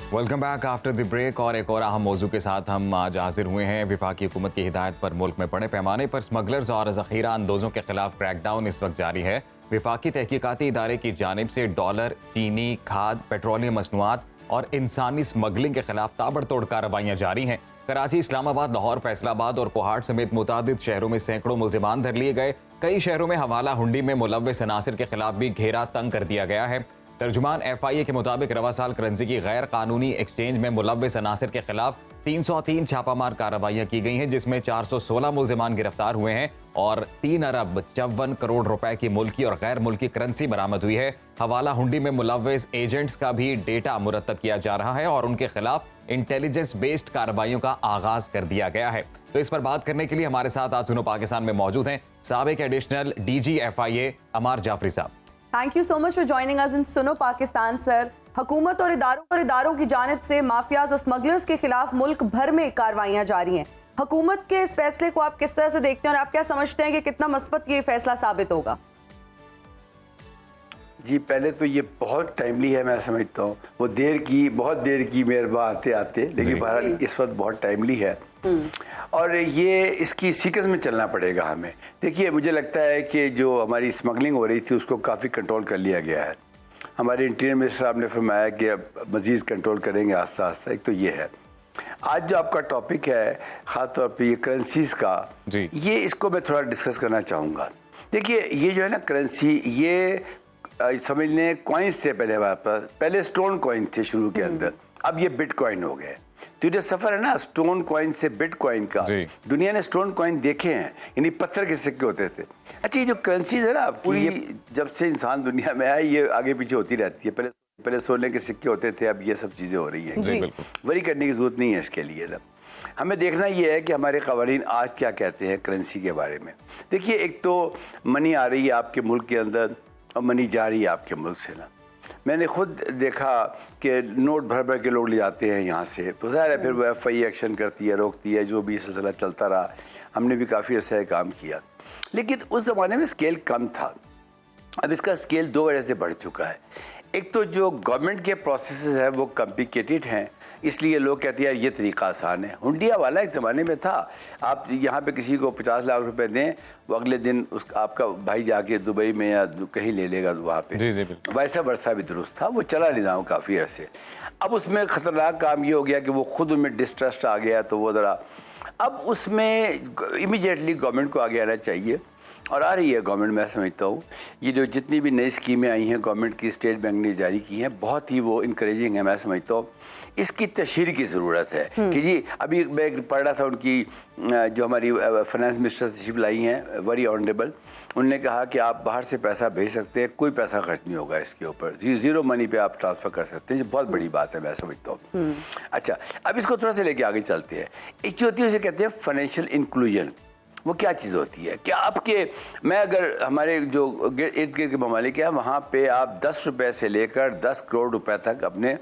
Welcome back after the break और एक और अहम मौजू के साथ हम आज हाजिर हुए हैं। वफाकी हुकूमत की हिदायत पर मुल्क में बड़े पैमाने पर स्मगलर्स और ज़ख़ीरा अंदोज़ों के खिलाफ क्रैकडाउन इस वक्त जारी है। वफाकी तहकीकाती इदारे की जानिब से डॉलर, चीनी, खाद, पेट्रोलियम मसनूआत और इंसानी स्मगलिंग के खिलाफ ताबड़तोड़ कार्रवाइयाँ जारी हैं। कराची, इस्लामाबाद, लाहौर, फैसलाबाद और कोहाट समेत मुतादिद शहरों में सैकड़ों मुल्ज़िमान धर लिए गए। कई शहरों में हवाला हुंडी में मुलव्वस अनासिर के खिलाफ भी घेरा तंग कर दिया गया है। तर्जुमान FIA के मुताबिक रवा साल करेंसी की गैर कानूनी एक्सचेंज में मुलव्वस अनासिर के खिलाफ 303 छापामार कार्रवाइयाँ की गई हैं, जिसमें 416 मुल्ज़िमान गिरफ्तार हुए हैं और 3 अरब 54 करोड़ रुपए की मुल्की और गैर मुल्की करेंसी बरामद हुई है। हवाला हुंडी में मुलव्वस एजेंट्स का भी डेटा मुरतब किया जा रहा है और उनके खिलाफ इंटेलिजेंस बेस्ड कार्रवाइयों का आगाज कर दिया गया है। तो इस पर बात करने के लिए हमारे साथ आज सुनो पाकिस्तान में मौजूद हैं साबिक additional DG FIA Ammar Jafri साहब। Thank you so much for joining us in Suno Pakistan sir. हुकूमत और इदारों की जानिब से माफियाज और स्मगलर्स के खिलाफ मुल्क भर में कार्रवाइयां जारी हैं। हुकूमत के इस फैसले को आप किस तरह से देखते हैं और आप क्या समझते हैं कि कितना मस्बत ये फैसला साबित होगा? जी, पहले तो ये बहुत टाइमली है, मैं समझता हूँ। वो बहुत देर की मेहरबान आते आते, लेकिन बहरहाल इस वक्त बहुत टाइमली है और ये इसकी सीक्वेंस में चलना पड़ेगा हमें। देखिए, मुझे लगता है कि जो हमारी स्मगलिंग हो रही थी उसको काफ़ी कंट्रोल कर लिया गया है। हमारे इंटीरियर मिनिस्टर साहब ने फरमाया कि अब मज़ीद कंट्रोल करेंगे आस्ता आस्ता। एक तो ये है। आज जो आपका टॉपिक है ख़ासतौर पर ये करेंसीज का, ये इसको मैं थोड़ा डिस्कस करना चाहूँगा। देखिए, ये जो है ना करेंसी, ये समझ लें कॉइन्स थे पहले हमारे पास। पहले स्टोन कॉइन थे शुरू के अंदर, अब ये बिटकॉइन हो गए। तो जो सफ़र है ना स्टोन कॉइन से बिटकॉइन का, दुनिया ने स्टोन कॉइन देखे हैं, यानी पत्थर के सिक्के होते थे। अच्छा, ये जो करेंसीज है ना पूरी, जब से इंसान दुनिया में आए ये आगे पीछे होती रहती है। पहले सोने के सिक्के होते थे, अब ये सब चीज़ें हो रही हैं। वरी करने की ज़रूरत नहीं है इसके लिए। हमें देखना ये है कि हमारे क़वानीन आज क्या कहते हैं करेंसी के बारे में। देखिए, एक तो मनी आ रही है आपके मुल्क के अंदर और मनी जा रही है आपके मुल्क से ना। मैंने खुद देखा कि नोट भर भर के लोग ले जाते हैं यहाँ से, तो ज़ाहिर है फिर वो FIA एक्शन करती है, रोकती है, जो भी सिलसिला चलता रहा। हमने भी काफ़ी अर्से काम किया, लेकिन उस ज़माने में स्केल कम था। अब इसका स्केल 2 वजह से बढ़ चुका है। एक तो जो गवर्नमेंट के प्रोसेस हैं वो कॉम्प्लिकेटेड हैं, इसलिए लोग कहते हैं यार ये तरीका आसान है। हुंडिया वाला एक ज़माने में था, आप यहाँ पे किसी को 50 लाख रुपए दें, वो अगले दिन आपका भाई जाके दुबई में या कहीं ले लेगा वहाँ पे। जी, वैसा वर्षा भी दुरुस्त था, वो चला निज़ाम काफ़ी अर्से। अब उसमें ख़तरनाक काम ये हो गया कि वो खुद उनमें डिस्ट्रस्ट आ गया, तो वो ज़रा अब उसमें इमीडिएटली गवर्नमेंट को आगे आना चाहिए और आ रही है गवर्नमेंट। मैं समझता हूँ ये जो जितनी भी नई स्कीमें आई हैं गवर्नमेंट की, स्टेट बैंक ने जारी की हैं, बहुत ही वो इनकरेजिंग है। मैं समझता हूँ इसकी तशहीर की ज़रूरत है कि जी, अभी मैं पढ़ रहा था उनकी जो हमारी फाइनेंस मिनिस्टर तशरीफ लाई हैं, वेरी ऑनरेबल, उन्होंने कहा कि आप बाहर से पैसा भेज सकते हैं, कोई पैसा खर्च नहीं होगा इसके ऊपर, ज़ीरो मनी पे आप ट्रांसफ़र कर सकते हैं। ये बहुत बड़ी बात है, मैं समझता हूँ। अच्छा, अब इसको थोड़ा सा लेके आगे चलते हैं। एक जो होती है उसे कहते हैं फाइनेंशियल इंक्लूजन। वो क्या चीज़ होती है? क्या आपके, मैं अगर हमारे जो इर्द गिर्द के ममालिक हैं वहाँ पे आप 10 रुपये से लेकर 10 करोड़ रुपए तक अपने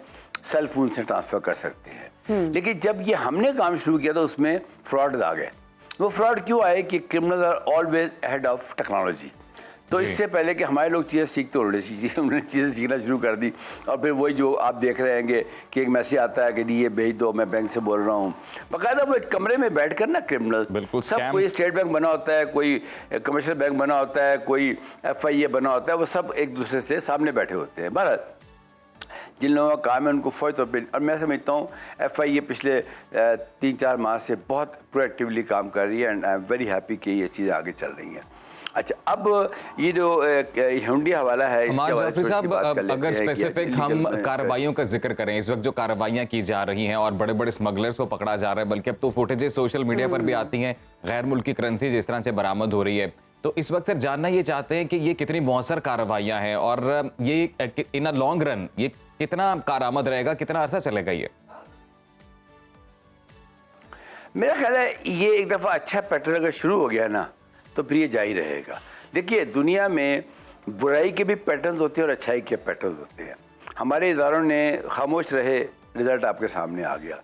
सेल फोन से ट्रांसफ़र कर सकते हैं। लेकिन जब ये हमने काम शुरू किया तो उसमें फ्रॉड आ गए। वो फ्रॉड क्यों आए कि criminal are always ahead of technology. तो इससे पहले कि हमारे लोग चीज़ें सीखते उन्होंने चीज़ें सीखना शुरू कर दी और फिर वही जो आप देख रहे हैं कि एक मैसेज आता है कि नहीं ये भेज दो, मैं बैंक से बोल रहा हूँ। बाकायदा वो एक कमरे में बैठ कर ना क्रिमिनल सब, कोई स्टेट बैंक बना होता है, कोई कमर्शियल बैंक बना होता है, कोई FIA बना होता है, वो सब एक दूसरे से सामने बैठे होते हैं। बहरहाल जिन लोगों का काम है उनको फौरी तौर पर, और मैं समझता हूँ FIA पिछले 3-4 माह से बहुत प्रोएक्टिवली काम कर रही है and I am very happy कि ये चीज़ें आगे चल रही हैं। अच्छा, अब ये जो हुंडिया हवाला है, साहब अगर स्पेसिफिक हम कार्रवाइयों का जिक्र करें, इस वक्त जो कार्रवाइयाँ की जा रही हैं और बड़े बड़े स्मगलर्स को पकड़ा जा रहा है, बल्कि अब तो फुटेजेस सोशल मीडिया पर भी आती हैं, गैर मुल्की करेंसी जिस तरह से बरामद हो रही है, तो इस वक्त सर जानना ये चाहते हैं कि ये कितनी मौसर कार्रवाइयाँ हैं और ये इन अ लॉन्ग रन ये कितना कारआमद रहेगा, कितना अर्सा चलेगा ये? मेरा ख्याल है ये एक दफ़ा अच्छा पैटर्न अगर शुरू हो गया ना तो फिर ये जारी रहेगा। देखिए, दुनिया में बुराई के भी पैटर्न्स होते हैं और अच्छाई के पैटर्न्स होते हैं। हमारे इदारों ने खामोश रहे, रिजल्ट आपके सामने आ गया।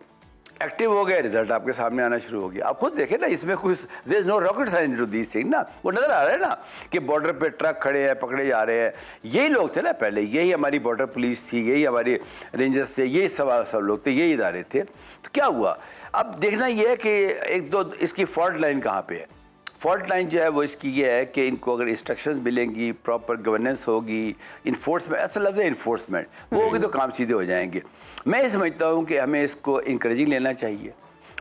एक्टिव हो गए, रिजल्ट आपके सामने आना शुरू हो गया। आप खुद देखें ना, इसमें कुछ there is no rocket science to this thing ना। वो नजर आ रहा है ना कि बॉर्डर पे ट्रक खड़े हैं, पकड़े जा रहे हैं। यही लोग थे ना पहले, यही हमारी बॉर्डर पुलिस थी, यही हमारे रेंजर्स थे, यही सब लोग थे, यही इदारे थे। तो क्या हुआ अब देखना ये है कि एक दो इसकी फॉल्ट लाइन कहाँ पे है। फॉल्ट लाइन जो है वो इसकी ये है कि इनको अगर इंस्ट्रक्शंस मिलेंगी, प्रॉपर गवर्नेंस होगी, इन्फोर्समेंट, ऐसा लफ्ज़ है इन्फोर्समेंट, वो होगी तो काम सीधे हो जाएंगे। मैं ये समझता हूँ कि हमें इसको इंकरेजिंग लेना चाहिए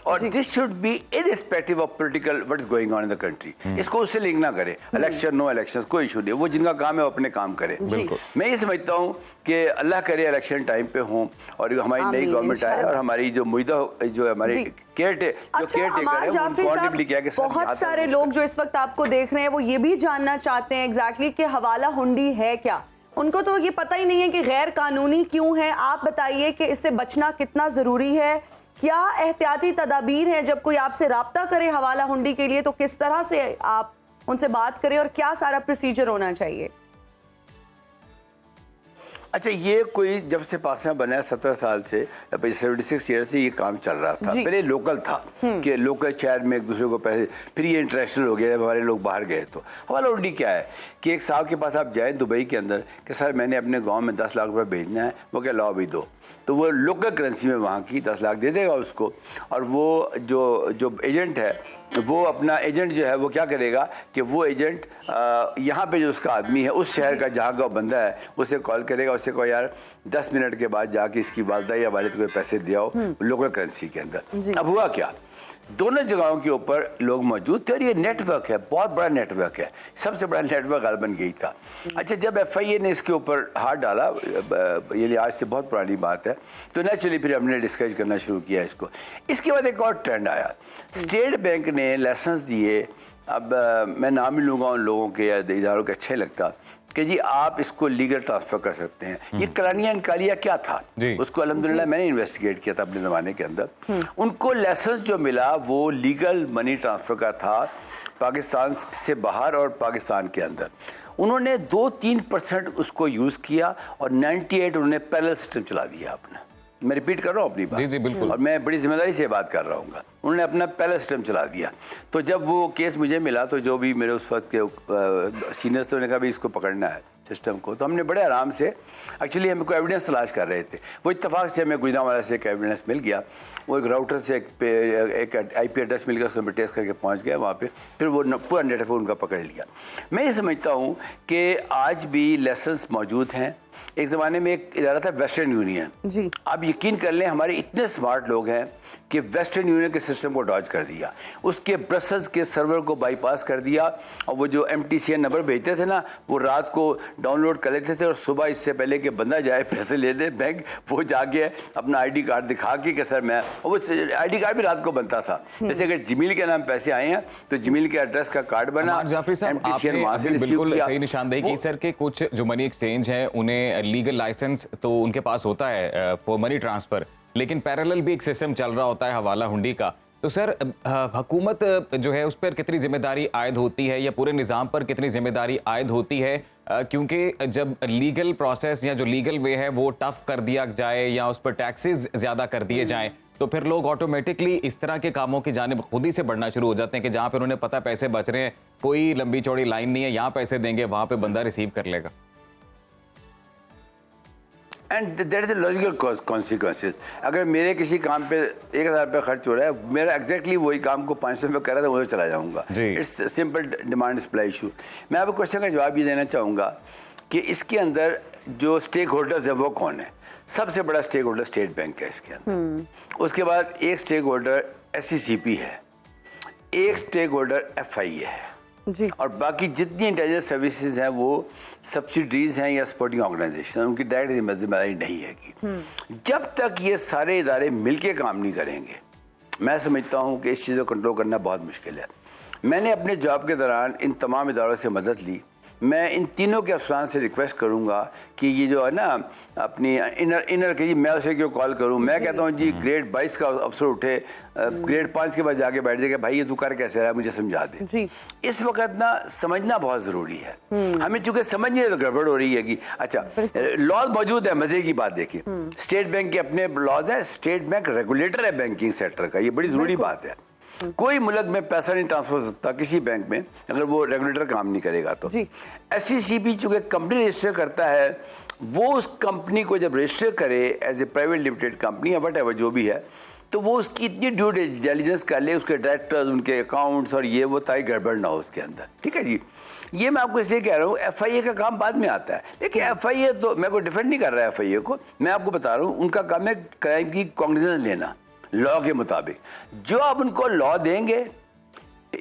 और this should be irrespective of political what is going on in the country. इसको उससे लिंक ना करें, इलेक्शन नो इलेक्शन कोई इशू नहीं, वो जिनका काम है वो अपने काम करें। मैं ये समझता हूँ कि अल्लाह करे इलेक्शन टाइम पे हों और हमारी नई गवर्नमेंट आए और हमारी जो मुइदा जो हमारे अमार जाफरी साहब, बहुत सारे लोग जो इस वक्त आपको देख रहे हैं वो ये भी जानना चाहते हैं एग्जैक्टली कि हवाला हुंडी है क्या। उनको तो ये पता ही नहीं है कि गैर कानूनी क्यों है। आप बताइए कि इससे बचना कितना जरूरी है, क्या एहतियाती तदाबीर है जब कोई आपसे राब्ता करे हवाला हुंडी के लिए तो किस तरह से आप उनसे बात करें और क्या सारा प्रोसीजर होना चाहिए? अच्छा, ये कोई जब से पाकिस्तान बना है 17 साल से 76 ईयर से ये काम चल रहा था। पहले लोकल था कि लोकल शहर में एक दूसरे को पैसे, फिर ये इंटरनेशनल हो गया जब हमारे लोग बाहर गए। तो हवाला हुंडी क्या है कि एक साहब के पास आप जाएं दुबई के अंदर कि सर मैंने अपने गांव में 10 लाख रुपए भेजना है, वो क्या लाओ भी दो, तो वो लोकल करेंसी में वहाँ की 10 लाख दे देगा उसको। और वो जो एजेंट है वो अपना एजेंट जो है वो क्या करेगा कि वो एजेंट यहाँ पे जो उसका आदमी है उस शहर का जहाँ का बंदा है उसे कॉल करेगा, उससे कहो यार 10 मिनट के बाद जाके इसकी वालदा या वालिद को पैसे दे आओ लोकल करेंसी के अंदर। अब हुआ क्या, दोनों जगहों के ऊपर लोग मौजूद थे और ये नेटवर्क है, बहुत बड़ा नेटवर्क है, सबसे बड़ा नेटवर्क गालबन यही था। अच्छा, जब FIA ने इसके ऊपर हाथ डाला, ये आज से बहुत पुरानी बात है, तो नेचुरली फिर हमने डिस्कस करना शुरू किया इसको। इसके बाद एक और ट्रेंड आया, स्टेट बैंक ने लाइसेंस दिए। अब मैं नाम ही लूँगा उन लोगों के या इदारों के, अच्छे लगता कि जी आप इसको लीगल ट्रांसफर कर सकते हैं। ये करानिया निकालिया क्या था उसको अल्हम्दुलिल्लाह मैंने इन्वेस्टिगेट किया था अपने ज़माने के अंदर। उनको लाइसेंस जो मिला वो लीगल मनी ट्रांसफ़र का था, पाकिस्तान से बाहर और पाकिस्तान के अंदर। उन्होंने 2-3% उसको यूज़ किया और 98 उन्होंने पैरेलल सिस्टम चला दिया अपना। मैं रिपीट कर रहा हूँ अपनी बात। जी बिल्कुल। और मैं बड़ी जिम्मेदारी से बात कर रहा हूँ। उन्होंने अपना पैरेलल सिस्टम चला दिया। तो जब वो केस मुझे मिला तो जो भी मेरे उस वक्त के सीनियर्स थे उन्होंने कहा भी इसको पकड़ना है सिस्टम को। तो हमने बड़े आराम से, एक्चुअली हमें कोई एविडेंस तलाश कर रहे थे, वो इत्तेफाक से हमें गुजरांवाला से एक एविडेंस मिल गया। वो एक राउटर से एक IP एड्रेस मिल गया, उसको मैं टेस्ट करके पहुँच गया वहाँ पे, फिर वो पूरा नेटवर्क उनका पकड़ लिया। मैं ये समझता हूँ कि आज भी लाइसेंस मौजूद हैं। एक ज़माने में एक इदारा था वेस्टर्न यूनियन जी। आप यकीन कर लें हमारे इतने स्मार्ट लोग हैं कि वेस्टर्न यूनियन के सिस्टम को डॉज कर दिया, उसके ब्रसल्स के सर्वर को बाईपास कर दिया और वो जो MTCN नंबर भेजते थे ना वो रात को डाउनलोड कर लेते थे और सुबह इससे पहले कि बंदा जाए पैसे लेने बैंक, वो जाके अपना ID कार्ड दिखा के सर मैं, वो ID कार्ड भी रात को बनता था। जैसे अगर जमील के नाम पैसे आए हैं तो जमील के एड्रेस का कार्ड बना, MTCN वहाँ से बिल्कुल सही निशानदेही की सर के कुछ जो मनी एक्सचेंज है उन्हें लीगल लाइसेंस तो उनके पास होता है फॉर मनी ट्रांसफर, लेकिन पैरेलल भी एक सिस्टम चल रहा होता है हवाला हुंडी का। तो सर हुकूमत जो है उस पर कितनी जिम्मेदारी आयद होती है या पूरे निज़ाम पर कितनी जिम्मेदारी आयद होती है, क्योंकि जब लीगल प्रोसेस या जो लीगल वे है वो टफ कर दिया जाए या उस पर टैक्सेस ज़्यादा कर दिए जाएं तो फिर लोग ऑटोमेटिकली इस तरह के कामों की जानिब खुद ही से बढ़ना शुरू हो जाते हैं कि जहाँ पर उन्हें पता पैसे बच रहे हैं, कोई लंबी चौड़ी लाइन नहीं है, यहाँ पैसे देंगे वहाँ पर बंदा रिसीव कर लेगा। And that is logical consequences. अगर मेरे किसी काम पे 1000 रुपये खर्च हो रहा है, मेरा एग्जैक्टली वही काम को 500 रुपये कर रहा था, उधर चला जाऊंगा। It's simple demand supply issue. मैं आपको क्वेश्चन का जवाब ये देना चाहूँगा कि इसके अंदर जो स्टेक होल्डर्स है वो कौन है। सबसे बड़ा स्टेक होल्डर स्टेट बैंक है इसके अंदर, उसके बाद एक स्टेक होल्डर SCCP है, एक स्टेक होल्डर FIA है जी। और बाकी जितनी इंटेलिजेंस सर्विसेज हैं वो सब्सिडीज हैं या सपोर्टिंग ऑर्गेनाइजेशन, उनकी डायरेक्ट जिम्मेदारी नहीं है कि जब तक ये सारे इदारे मिलके काम नहीं करेंगे, मैं समझता हूँ कि इस चीज़ को कंट्रोल करना बहुत मुश्किल है। मैंने अपने जॉब के दौरान इन तमाम इदारों से मदद ली। मैं इन तीनों के अफसरान से रिक्वेस्ट करूंगा कि ये जो है ना अपनी इनर के जी मैं उसे क्यों कॉल करूं, मैं कहता हूं जी ग्रेड 22 का अफसर उठे ग्रेड 5 के बाद जाके बैठ जाएगा, भाई ये तू कर कैसे रहा है मुझे समझा दे जी। इस वक्त ना समझना बहुत ज़रूरी है। हमें चूंकि समझ नहीं है तो गड़बड़ हो रही है कि अच्छा लॉज मौजूद है। मजे की बात देखिए, स्टेट बैंक के अपने लॉज है, स्टेट बैंक रेगुलेटर है बैंकिंग सेक्टर का, ये बड़ी ज़रूरी बात है। कोई मुल्क में पैसा नहीं ट्रांसफर हो सकता किसी बैंक में अगर वो रेगुलेटर काम नहीं करेगा तो। SCCB चूंकि कंपनी रजिस्टर करता है, वो उस कंपनी को जब रजिस्टर करे as a private limited company या वट एवर जो भी है, तो वो उसकी इतनी ड्यू डिलिजेंस कर ले, उसके डायरेक्टर्स, उनके अकाउंट्स और ये वो ताकि गड़बड़ ना हो उसके अंदर। ठीक है जी, ये मैं आपको इसलिए कह रहा हूँ FIA का काम बाद में आता है। देखिए FIA तो मैं कोई डिफेंड नहीं कर रहा है FIA को, मैं आपको बता रहा हूँ उनका काम है क्राइम की कॉग्निजेंस लेना लॉ के मुताबिक। जो आप उनको लॉ देंगे,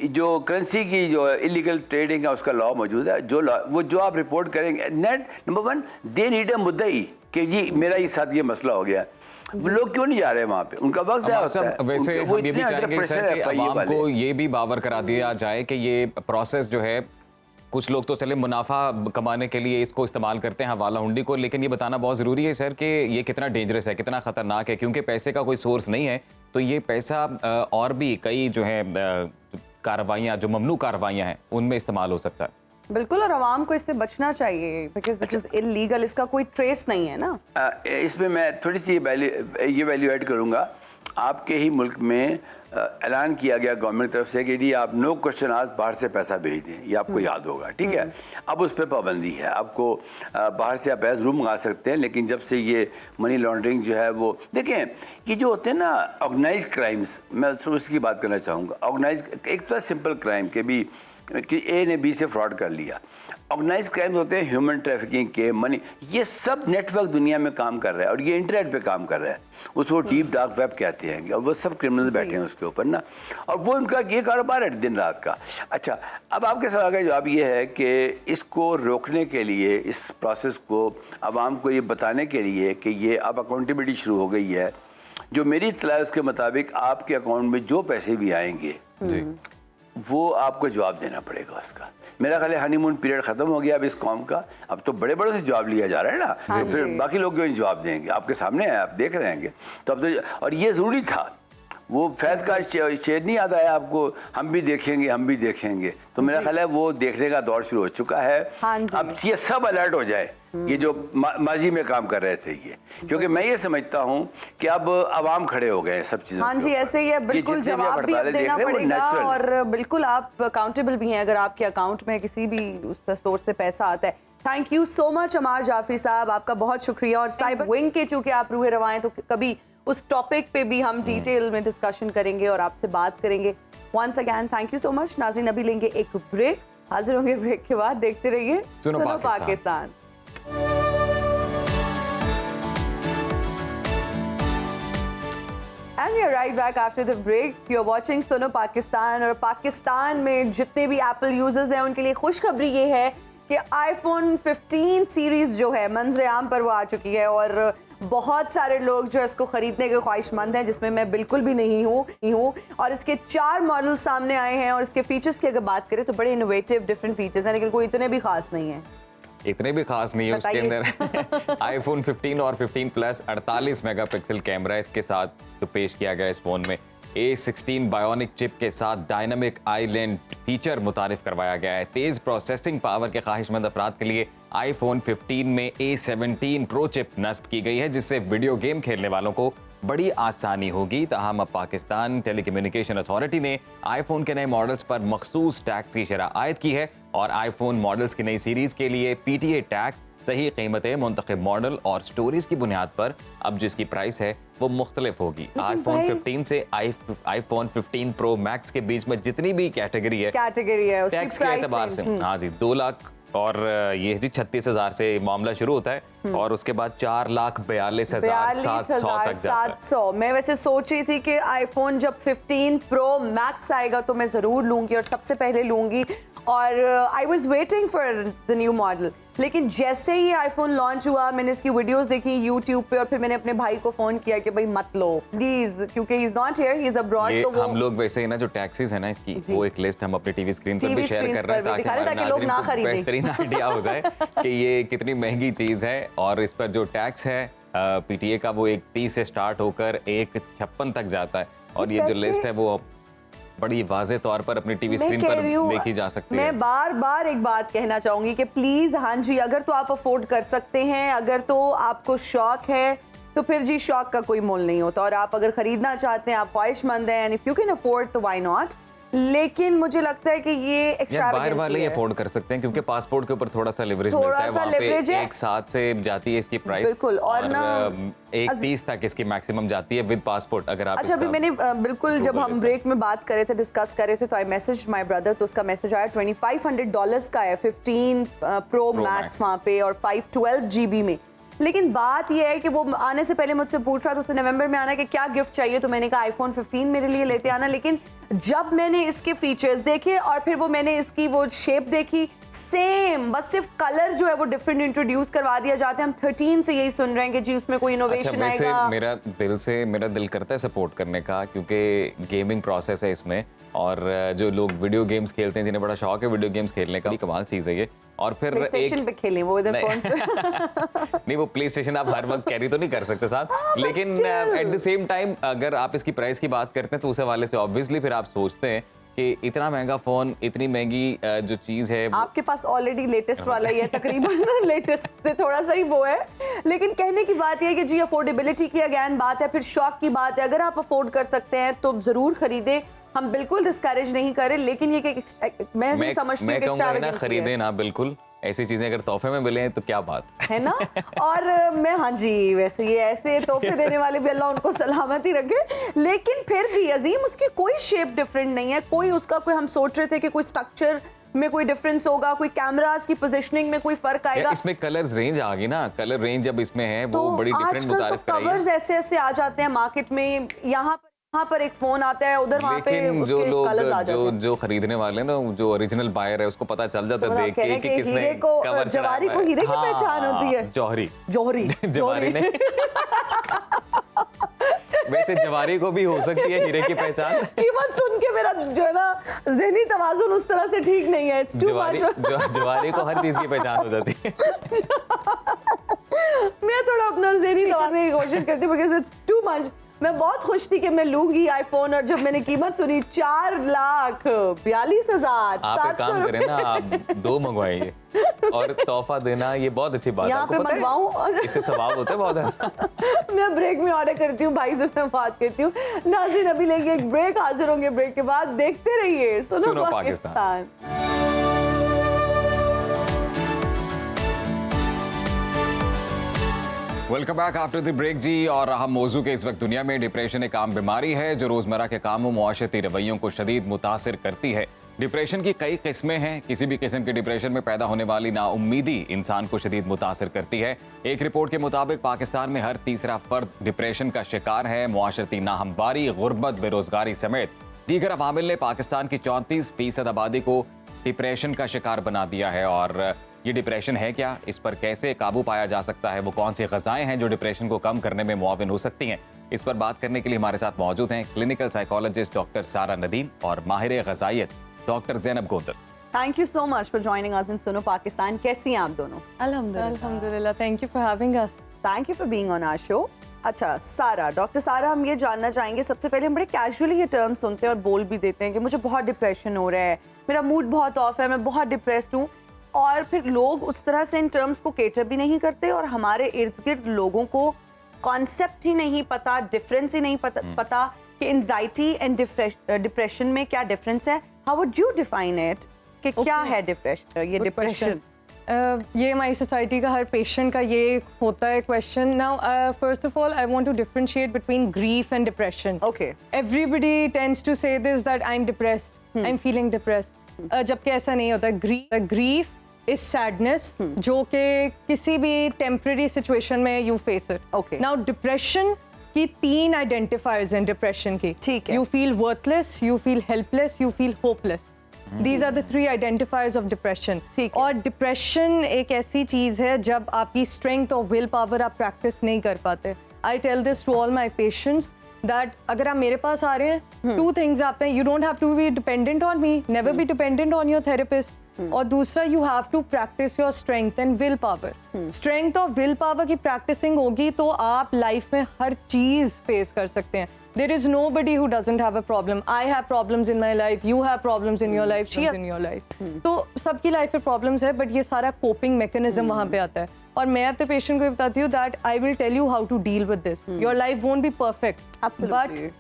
जो करेंसी की जो इलीगल ट्रेडिंग है उसका लॉ मौजूद है, जो लॉ वो जो आप रिपोर्ट करेंगे, net number 1 they need a मुद्दई कि जी मेरा इस साथ ये मसला हो गया। वो लोग क्यों नहीं जा रहे वहाँ पे, उनका वक्त ज़ाया होता है। वैसे हम ये भी चाहेंगे सर कि आवाम को ये भी बावर करा दिया जाए कि ये प्रोसेस जो है, कुछ लोग तो चले मुनाफा कमाने के लिए इसको इस्तेमाल करते हैं हवाला हुंडी को, लेकिन ये बताना बहुत ज़रूरी है सर कि ये कितना डेंजरस है, कितना ख़तरनाक है, क्योंकि पैसे का कोई सोर्स नहीं है तो ये पैसा और भी कई जो है कार्रवाइयाँ, जो ममनू कार्रवाइयाँ हैं, उनमें इस्तेमाल हो सकता है। बिल्कुल, और आवाम को इससे बचना चाहिए बिकॉज दिस इज इलीगल, इसका कोई ट्रेस नहीं है ना। इसमें मैं थोड़ी सी ये वैल्यू ऐड करूँगा। आपके ही मुल्क में ऐलान किया गया गवर्नमेंट तरफ से कि जी आप नो क्वेश्चन आज बाहर से पैसा भेज दें, ये आपको याद होगा। ठीक है, अब उस पर पाबंदी है, आपको बाहर से आप एज रूम मंगा सकते हैं, लेकिन जब से ये मनी लॉन्ड्रिंग जो है वो देखें कि जो होते हैं ना ऑर्गेनाइज क्राइम्स, मैं उसकी बात करना चाहूँगा। ऑर्गेनाइज एक तो सिंपल क्राइम के भी कि A ने B से फ्रॉड कर लिया, ऑर्गेनाइज क्राइम्स होते हैं ह्यूमन ट्रैफिकिंग के, मनी, ये सब नेटवर्क दुनिया में काम कर रहा है और ये इंटरनेट पे काम कर रहा है, उसको डीप डार्क वेब कहते हैं, और वो सब क्रिमिनल बैठे हैं उसके ऊपर ना, और वो उनका ये कारोबार है दिन रात का। अच्छा, अब आपके सवाल का जवाब ये है कि इसको रोकने के लिए, इस प्रोसेस को आवाम को ये बताने के लिए कि ये अब अकाउंटेबिलिटी शुरू हो गई है, जो मेरी इत्तला है उसके मुताबिक आपके अकाउंट में जो पैसे भी आएंगे वो आपको जवाब देना पड़ेगा उसका। मेरा ख्याल है हनीमून पीरियड खत्म हो गया अब इस कौम का, अब तो बड़े बड़े से जवाब लिया जा रहा है ना, तो फिर बाकी लोग क्यों जवाब देंगे, आपके सामने है, आप देख रहे हैं। तो अब तो, और ये ज़रूरी था, वो फैज़ का शेर नहीं याद आया आपको, हम भी देखेंगे हम भी देखेंगे, तो मेरा ख्याल है वो देखने का दौर शुरू हो चुका है। अब ये सब अलर्ट हो जाए, ये जो माजी में काम कर रहे थे ये, क्योंकि मैं ये समझता हूँ कि अब आवाम खड़े हो गए सब चीज़ों। हाँ जी, ऐसे ही है, बिल्कुल जवाब भी देना पड़ेगा और बिल्कुल आप अकाउंटेबल भी हैं अगर आपके अकाउंट में किसी भी उस सोर्स से पैसा आता है। थैंक यू सो मच अमार जाफरी साहब, आपका बहुत शुक्रिया। और साइबर विंग के चूंकि आप रूहे रवा हैं तो कभी उस टॉपिक पे भी हम डिटेल में डिस्कशन करेंगे और आपसे बात करेंगे। Once again thank you so much. नाज़रीन, अभी लेंगे एक ब्रेक, हाजिर होंगे ब्रेक के बाद। देखते रहिए सुनो Pakistan. And we are right back after the break. You're watching सुनो पाकिस्तान। और पाकिस्तान में जितने भी एप्पल यूजर्स हैं उनके लिए खुशखबरी ये है कि आईफोन 15 सीरीज जो है मंजर आम पर वो आ चुकी है और बहुत सारे लोग जो इसको खरीदने के ख्वाहिशमंद हैं, जिसमें मैं बिल्कुल भी नहीं हूँ। और इसके 4 मॉडल सामने आए हैं और इसके फीचर्स की अगर बात करें तो बड़े इनोवेटिव डिफरेंट फीचर्स हैं, लेकिन कोई इतने भी खास नहीं है। इतने भी खास नहीं है उसके अंदर। आईफोन 15 और 15 प्लस 48 मेगापिक्सल कैमरा इसके साथ जो पेश किया गया इस फोन में। A16 बायोनिक चिप के साथ डायनामिक आइलैंड फीचर मुतारिफ करवाया गया है। तेज प्रोसेसिंग पावर के ख्वाहिशमंद अफराद के लिए आईफोन 15 में A17 प्रो चिप नस्ब की गई है, जिससे वीडियो गेम खेलने वालों को बड़ी आसानी होगी। ताहम अब पाकिस्तान टेलीकम्युनिकेशन अथॉरिटी ने आईफोन के नए मॉडल्स पर मखसूस टैक्स की शरह आयद की है और आईफोन मॉडल्स की नई सीरीज के लिए PTA टैक्स सही कीमतें मुंतखब मॉडल और स्टोरेज की बुनियाद पर अब जिसकी प्राइस है वो मुख्तलिफ होगी। आईफोन 15 से आईफोन 15 प्रो मैक्स के बीच में जितनी भी कैटेगरी है टैक्स के एतबार से, हाँ जी, 2 लाख और ये जी 36,000 से मामला शुरू होता है और उसके बाद 4,42,700 तक जाता है। मैं वैसे सोच रही थी कि आईफोन जब 15 प्रो मैक्स आएगा तो मैं जरूर लूंगी और सबसे पहले लूंगी, और I was waiting for the new model. लेकिन जैसे ही आईफोन लॉन्च हुआ मैंने इसकी वीडियोस देखी यूट्यूब पे और फिर मैंने अपने भाई को फोन किया कि भाई मत लो प्लीज, क्योंकि he is not here, he is abroad. ये तो वो हम लोग वैसे ही ना जो टैक्सेस है ना इसकी वो एक लिस्ट हम अपने टीवी स्क्रीन पर भी TV शेयर screens कर रहे हैं पर भी दिखा रहे हैं ताकि लोग ना को खरीदें। बेहतरीन आइडिया हो जाए कि ये कितनी महंगी चीज है। और इस पर जो टैक्स है पीटीए का वो 1.30 से स्टार्ट होकर 1.56 तक जाता है। और ये जो पैसे- लिस्ट है वो बड़ी वाजे तौर पर अपनी टीवी मैं स्क्रीन कह पर रही हूँ, देखी जा सकती है। मैं बार बार एक बात कहना चाहूंगी कि प्लीज हाँ जी, अगर तो आप अफोर्ड कर सकते हैं, अगर तो आपको शौक है तो फिर जी शौक का कोई मोल नहीं होता। और आप अगर खरीदना चाहते हैं, आप ख्वाहिशमंद हैं, and if you can afford तो व्हाई नॉट। लेकिन मुझे लगता है कि ये यार बाहर एक्स्ट्रावेगेंसी वाले ही है। अफोर्ड कर सकते हैं क्योंकि पासपोर्ट के ऊपर थोड़ा सा लेवरेज थोड़ा मिलता है। सा वहाँ पे leverage है। एक साथ से जाती है इसकी प्राइस। बिल्कुल, और ना 1.30 तक इसकी मैक्सिमम जाती है विद पासपोर्ट अगर आप अच्छा, अभी इसका- मैंने बिल्कुल जब हम ब्रेक में बात कर रहे थे, डिस्कस कर रहे थे, तो आई मैसेज माय ब्रदर, तो उसका मैसेज आया $2500 का है, 15 प्रो मैक्स Max। वहाँ पे और 512 GB में। लेकिन बात ये है कि वो आने से पहले मुझसे पूछ रहा था, उसने नवंबर में आना कि क्या गिफ्ट चाहिए, तो मैंने कहा आईफोन 15 मेरे लिए लेते आना। लेकिन जब मैंने इसके फीचर्स देखे और फिर वो मैंने इसकी वो शेप देखी, सेम, बस सिर्फ कलर जो है वो डिफरेंट इंट्रोड्यूस करवा दिया जाता है। हम 13 से यही सुन रहे हैं कि जी उसमें कोई अच्छा, इनोवेशन वैसे आएगा। मेरा दिल करता है सपोर्ट करने का क्योंकि गेमिंग प्रोसेस है इसमें। और जो लोग वीडियो गेम्स खेलते हैं, जिन्हें बड़ा शौक है वीडियो गेम्स खेलने का, कमाल चीज है ये। और फिर PlayStation पे खेलें वो इधर नहीं। फोन पे। नहीं, वो प्ले स्टेशन आप हर वक्त कैरी तो नहीं कर सकते साथ, लेकिन still। At the same time अगर आप इसकी प्राइस की बात करते हैं तो उस हवाले से ऑब्वियसली फिर आप सोचते हैं कि इतना महंगा फोन, इतनी महंगी जो चीज है आपके पास ऑलरेडी लेटेस्ट वाला ही है, तकरीबन लेटेस्ट से थोड़ा सा ही वो है। लेकिन कहने की बात यह है कि जी अफोर्डेबिलिटी की अगेन बात है, फिर शौक की बात है। अगर आप अफोर्ड कर सकते हैं तो जरूर खरीदें, हम बिल्कुल डिस्करेज नहीं करें, लेकिन ये कि मैं ऐसे समझती हूँ कि कहूंगा ना extravagance खरीदें है। ना, बिल्कुल ऐसी चीजें अगर तोहफे में मिले तो क्या बात है ना। और मैं हाँ जी, वैसे ये ऐसे तोहफे देने वाले भी अल्लाह उनको सलामती रखे। लेकिन फिर भी अजीम, उसकी कोई शेप डिफरेंट नहीं है, कोई उसका कोई, हम सोच रहे थे कि कोई स्ट्रक्चर में कोई डिफरेंस होगा, कोई कैमरास की पोजीशनिंग में कोई फर्क है। आएगा। इसमें कलर्स रेंज आ गई ना, कलर रेंज जब इसमें है वो तो बड़ी डिफरेंट आजकल मुतारिफ तो कवर्स ऐसे ऐसे आ जाते हैं मार्केट में, यहाँ पर एक फोन आता है, उधर वहाँ पे लेकिन जो उसके लोग कलर्स आ जाते हैं। जो खरीदने वाले ना, जो ओरिजिनल बायर है उसको पता चल जाता है तो देख कह रहे के हैं कि कि किसने हीरे को, कवर जवारी को हीरे की पहचान होती है। जौहरी जवारी नहीं। वैसे जवारी को भी हो सकती है हीरे की पहचान। कीमत सुन के मेरा जो है ना ज़हनी तवाज़ुन उस तरह से ठीक नहीं है। It's too much। जवारी को हर चीज की पहचान हो जाती है। मैं थोड़ा अपना ज़हनी तवाज़ुन की कोशिश करती हूँ because it's too much। मैं बहुत खुश थी कि मैं लूंगी आईफोन, और जब मैंने कीमत सुनी 4,42,700। आप एक काम करें ना, आप 2 मंगवाइए और तोहफा देना, ये बहुत अच्छी बात है। यहाँ पे आपको पता है? मंगवाऊं? इससे सवाब होता है बहुत। मैं ब्रेक में ऑर्डर करती हूँ, भाई से मैं बात करती हूँ। नाज़रीन अभी लेंगे एक ब्रेक, हाजिर होंगे ब्रेक के बाद। देखते रहिए सुनो Pakistan. Welcome back after the break जी। और अहम मौजू के इस वक्त दुनिया में डिप्रेशन एक आम बीमारी है जो रोजमर्रा के कामों, मुआशरती रवैयों को शदीद मुतासिर करती है। डिप्रेशन की कई किस्में हैं। किसी भी किस्म के डिप्रेशन में पैदा होने वाली नाउम्मीदी इंसान को शदीद मुतासिर करती है। एक रिपोर्ट के मुताबिक पाकिस्तान में हर तीसरा फर्द डिप्रेशन का शिकार है। मुआशरती नाहमवारी, गुर्बत, बेरोजगारी समेत दीगर अवामिल ने पाकिस्तान की 34% आबादी को डिप्रेशन का शिकार बना दिया है। और ये डिप्रेशन है क्या, इस पर कैसे काबू पाया जा सकता है, वो कौन सी ग़िज़ाएं हैं जो डिप्रेशन को कम करने में मुआविन हो सकती हैं, इस पर बात करने के लिए हमारे साथ मौजूद हैं क्लिनिकल साइकोलॉजिस्ट डॉक्टर सारा नदीम और माहिर ग़िज़ाइयत doctor Zainab Gondal. Thank you so much for joining us in Suno Pakistan. कैसी हैं आप दोनों? अल्हम्दुलिल्लाह, thank you for having us. Thank you for being on our show. अच्छा सारा, डॉक्टर सारा, हम ये जानना चाहेंगे, सबसे पहले हम बड़े कैजुअली ये टर्म सुनते हैं और बोल भी देते हैं कि मुझे बहुत डिप्रेशन हो रहा है, मेरा मूड बहुत ऑफ है, मैं बहुत डिप्रेस्ड हूँ, और फिर लोग उस तरह से इन टर्म्स को केटर भी नहीं करते और हमारे इर्द गिर्द लोगों को कॉन्सेप्ट ही नहीं पता, डिफरेंस ही नहीं पता कि एंजाइटी एंड डिप्रेशन में क्या डिफरेंस है। How would you define it कि क्या है डिप्रेशन, ये डिप्रेशन? ये हमारी सोसाइटी का हर पेशेंट का ये होता है question. Now first of all I want to differentiate between grief and depression. Okay, everybody tends to say this that I am depressed, I am feeling depressed, जबकि ऐसा नहीं होता। ग्रीफ इज सैडनेस जो कि किसी भी टेम्परेरी सिचुएशन में you face it. Okay. Now depression की 3 आइडेंटिफायर्स हैं डिप्रेशन की। ठीक है। You feel worthless, you feel helpless, you feel hopeless. These are the 3 identifiers of depression. ठीक है। और डिप्रेशन एक ऐसी चीज़ है जब आपकी स्ट्रेंथ और विल पावर आप प्रैक्टिस नहीं कर पाते. I tell this to all my patients that अगर आप मेरे पास आ रहे हैं, 2 things आप हैं. You don't have to be dependent on me. Never be dependent on your therapist. और दूसरा, you have to practice your strength and will power. Strength और will power की practicing होगी तो आप लाइफ में हर चीज़ फेस कर सकते हैं. There is nobody who doesn't have a problem. I have problems in my life. You have problems in your life. She has in your life. तो सबकी लाइफ में problems है, but ये सारा coping mechanism वहाँ पे आता है. और मैं अपने पेशेंट को बताती हूँ that I will tell you how to deal with this. Your life won't be perfect. Absolutely. But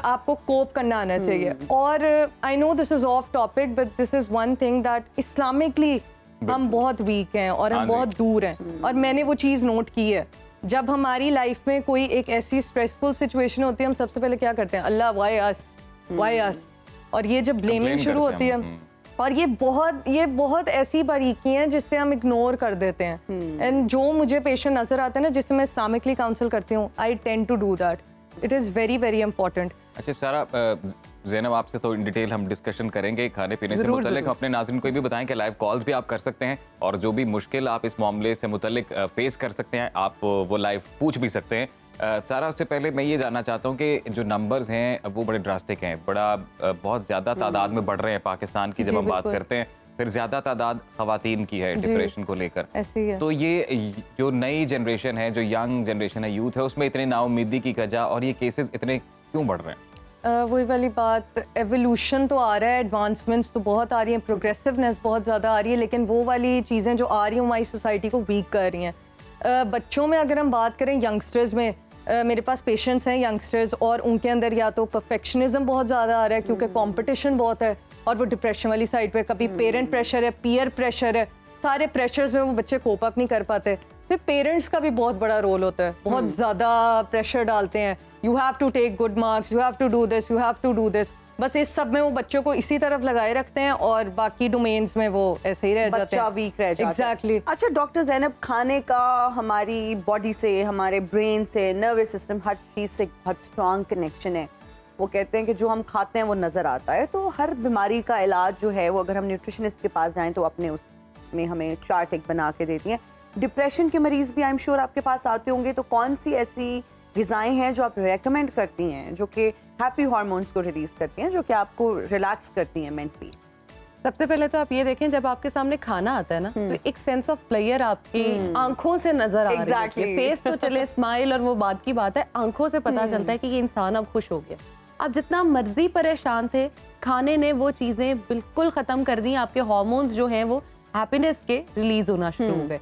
आपको कोप करना आना चाहिए. और I know this is of topic but this is one thing that Islamically हम बहुत वीक हैं और हम बहुत दूर हैं. और मैंने वो चीज़ नोट की है. जब हमारी लाइफ में कोई एक ऐसी स्ट्रेसफुल सिचुएशन होती है, हम सबसे पहले क्या करते हैं? अल्लाह व्हाई अस. और ये जब ब्लेमिंग शुरू होती है, और ये बहुत ऐसी बारीकी हैं जिससे हम इग्नोर कर देते हैं. एंड जो मुझे पेशेंट नजर आते हैं ना, जिससे मैं इस्लामिकली काउंसिल करती हूँ, I tend to do that. It is very very important. अच्छा सारा, ज़ैनब आपसे तो इन डिटेल हम डिस्कशन करेंगे खाने पीने से मुतल्लिक. अपने नाज़रीन को भी बताएं कि लाइव कॉल्स भी आप कर सकते हैं और जो भी मुश्किल आप इस मामले से मुतल्लिक फेस कर सकते हैं, आप वो लाइव पूछ भी सकते हैं. सारा, उससे पहले मैं ये जानना चाहता हूँ कि जो नंबर्स हैं वो बड़े ड्रास्टिक हैं, बहुत ज़्यादा तादाद में बढ़ रहे हैं पाकिस्तान की. जब हम बात करते हैं, फिर ज़्यादा तादाद ख़वातीन की है डिप्रेशन को लेकर. ऐसे ही है. तो ये जो नई जनरेशन है, जो यंग जनरेशन है, यूथ है, उसमें इतने नाउमीदी की वजह और ये केसेस इतने क्यों बढ़ रहे हैं? वही वाली बात, एवोल्यूशन तो आ रहा है, एडवांसमेंट्स तो बहुत आ रही हैं, प्रोग्रेसिवनेस बहुत ज़्यादा आ रही है, लेकिन वो वाली चीज़ें जो आ रही हैं हमारी सोसाइटी को वीक कर रही हैं. बच्चों में अगर हम बात करें, यंगस्टर्स में, मेरे पास पेशेंट्स हैं यंगस्टर्स, और उनके अंदर या तो परफेक्शनिज्म बहुत ज़्यादा आ रहा है क्योंकि कंपटीशन बहुत है, और वो डिप्रेशन वाली साइड पे, कभी पेरेंट प्रेशर है, पीयर प्रेशर है, सारे प्रेशर्स में वो बच्चे कोप अप नहीं कर पाते. फिर पेरेंट्स का भी बहुत बड़ा रोल होता है, बहुत ज़्यादा प्रेशर डालते हैं. You have to take good marks, you have to do this, you have to do this. बस इस सब में वो बच्चों को इसी तरफ लगाए रखते हैं और बाकी डोमेन्स में वो ऐसे ही रह जाते हैं, बच्चा वीक रह जाता है. एग्जैक्टली. अच्छा डॉक्टर ज़ैनब, खाने का हमारी बॉडी से, हमारे ब्रेन से, नर्वस सिस्टम, हर चीज़ से बहुत स्ट्रॉन्ग कनेक्शन है. वो कहते हैं कि जो हम खाते हैं वो नज़र आता है. तो हर बीमारी का इलाज जो है वो अगर हम न्यूट्रिशनिस्ट के पास जाएं तो अपने उसमें हमें चार्ट एक बना के देती हैं. डिप्रेशन के मरीज भी आई एम श्योर आपके पास आते होंगे, तो कौन सी ऐसी ग़िज़ाएं हैं जो आप रेकमेंड करती हैं जो कि हैप्पी हार्मोन्स को रिलीज करती हैं, जो कि आपको रिलैक्स करती हैं मेंटली? सबसे पहले तो आप ये देखें, जब आपके सामने खाना आता है ना, तो एक सेंस ऑफ प्लेयर आपकी आंखों से नजर आ रही है. फेस तो चले स्माइल और वो बात की बात है, आंखों से पता चलता है कि ये इंसान अब खुश हो गया. आप जितना मर्जी परेशान थे, खाने ने वो चीजें बिल्कुल खत्म कर दी. आपके हार्मोन्स जो हैं वो हैप्पीनेस के रिलीज होना शुरू हो गए.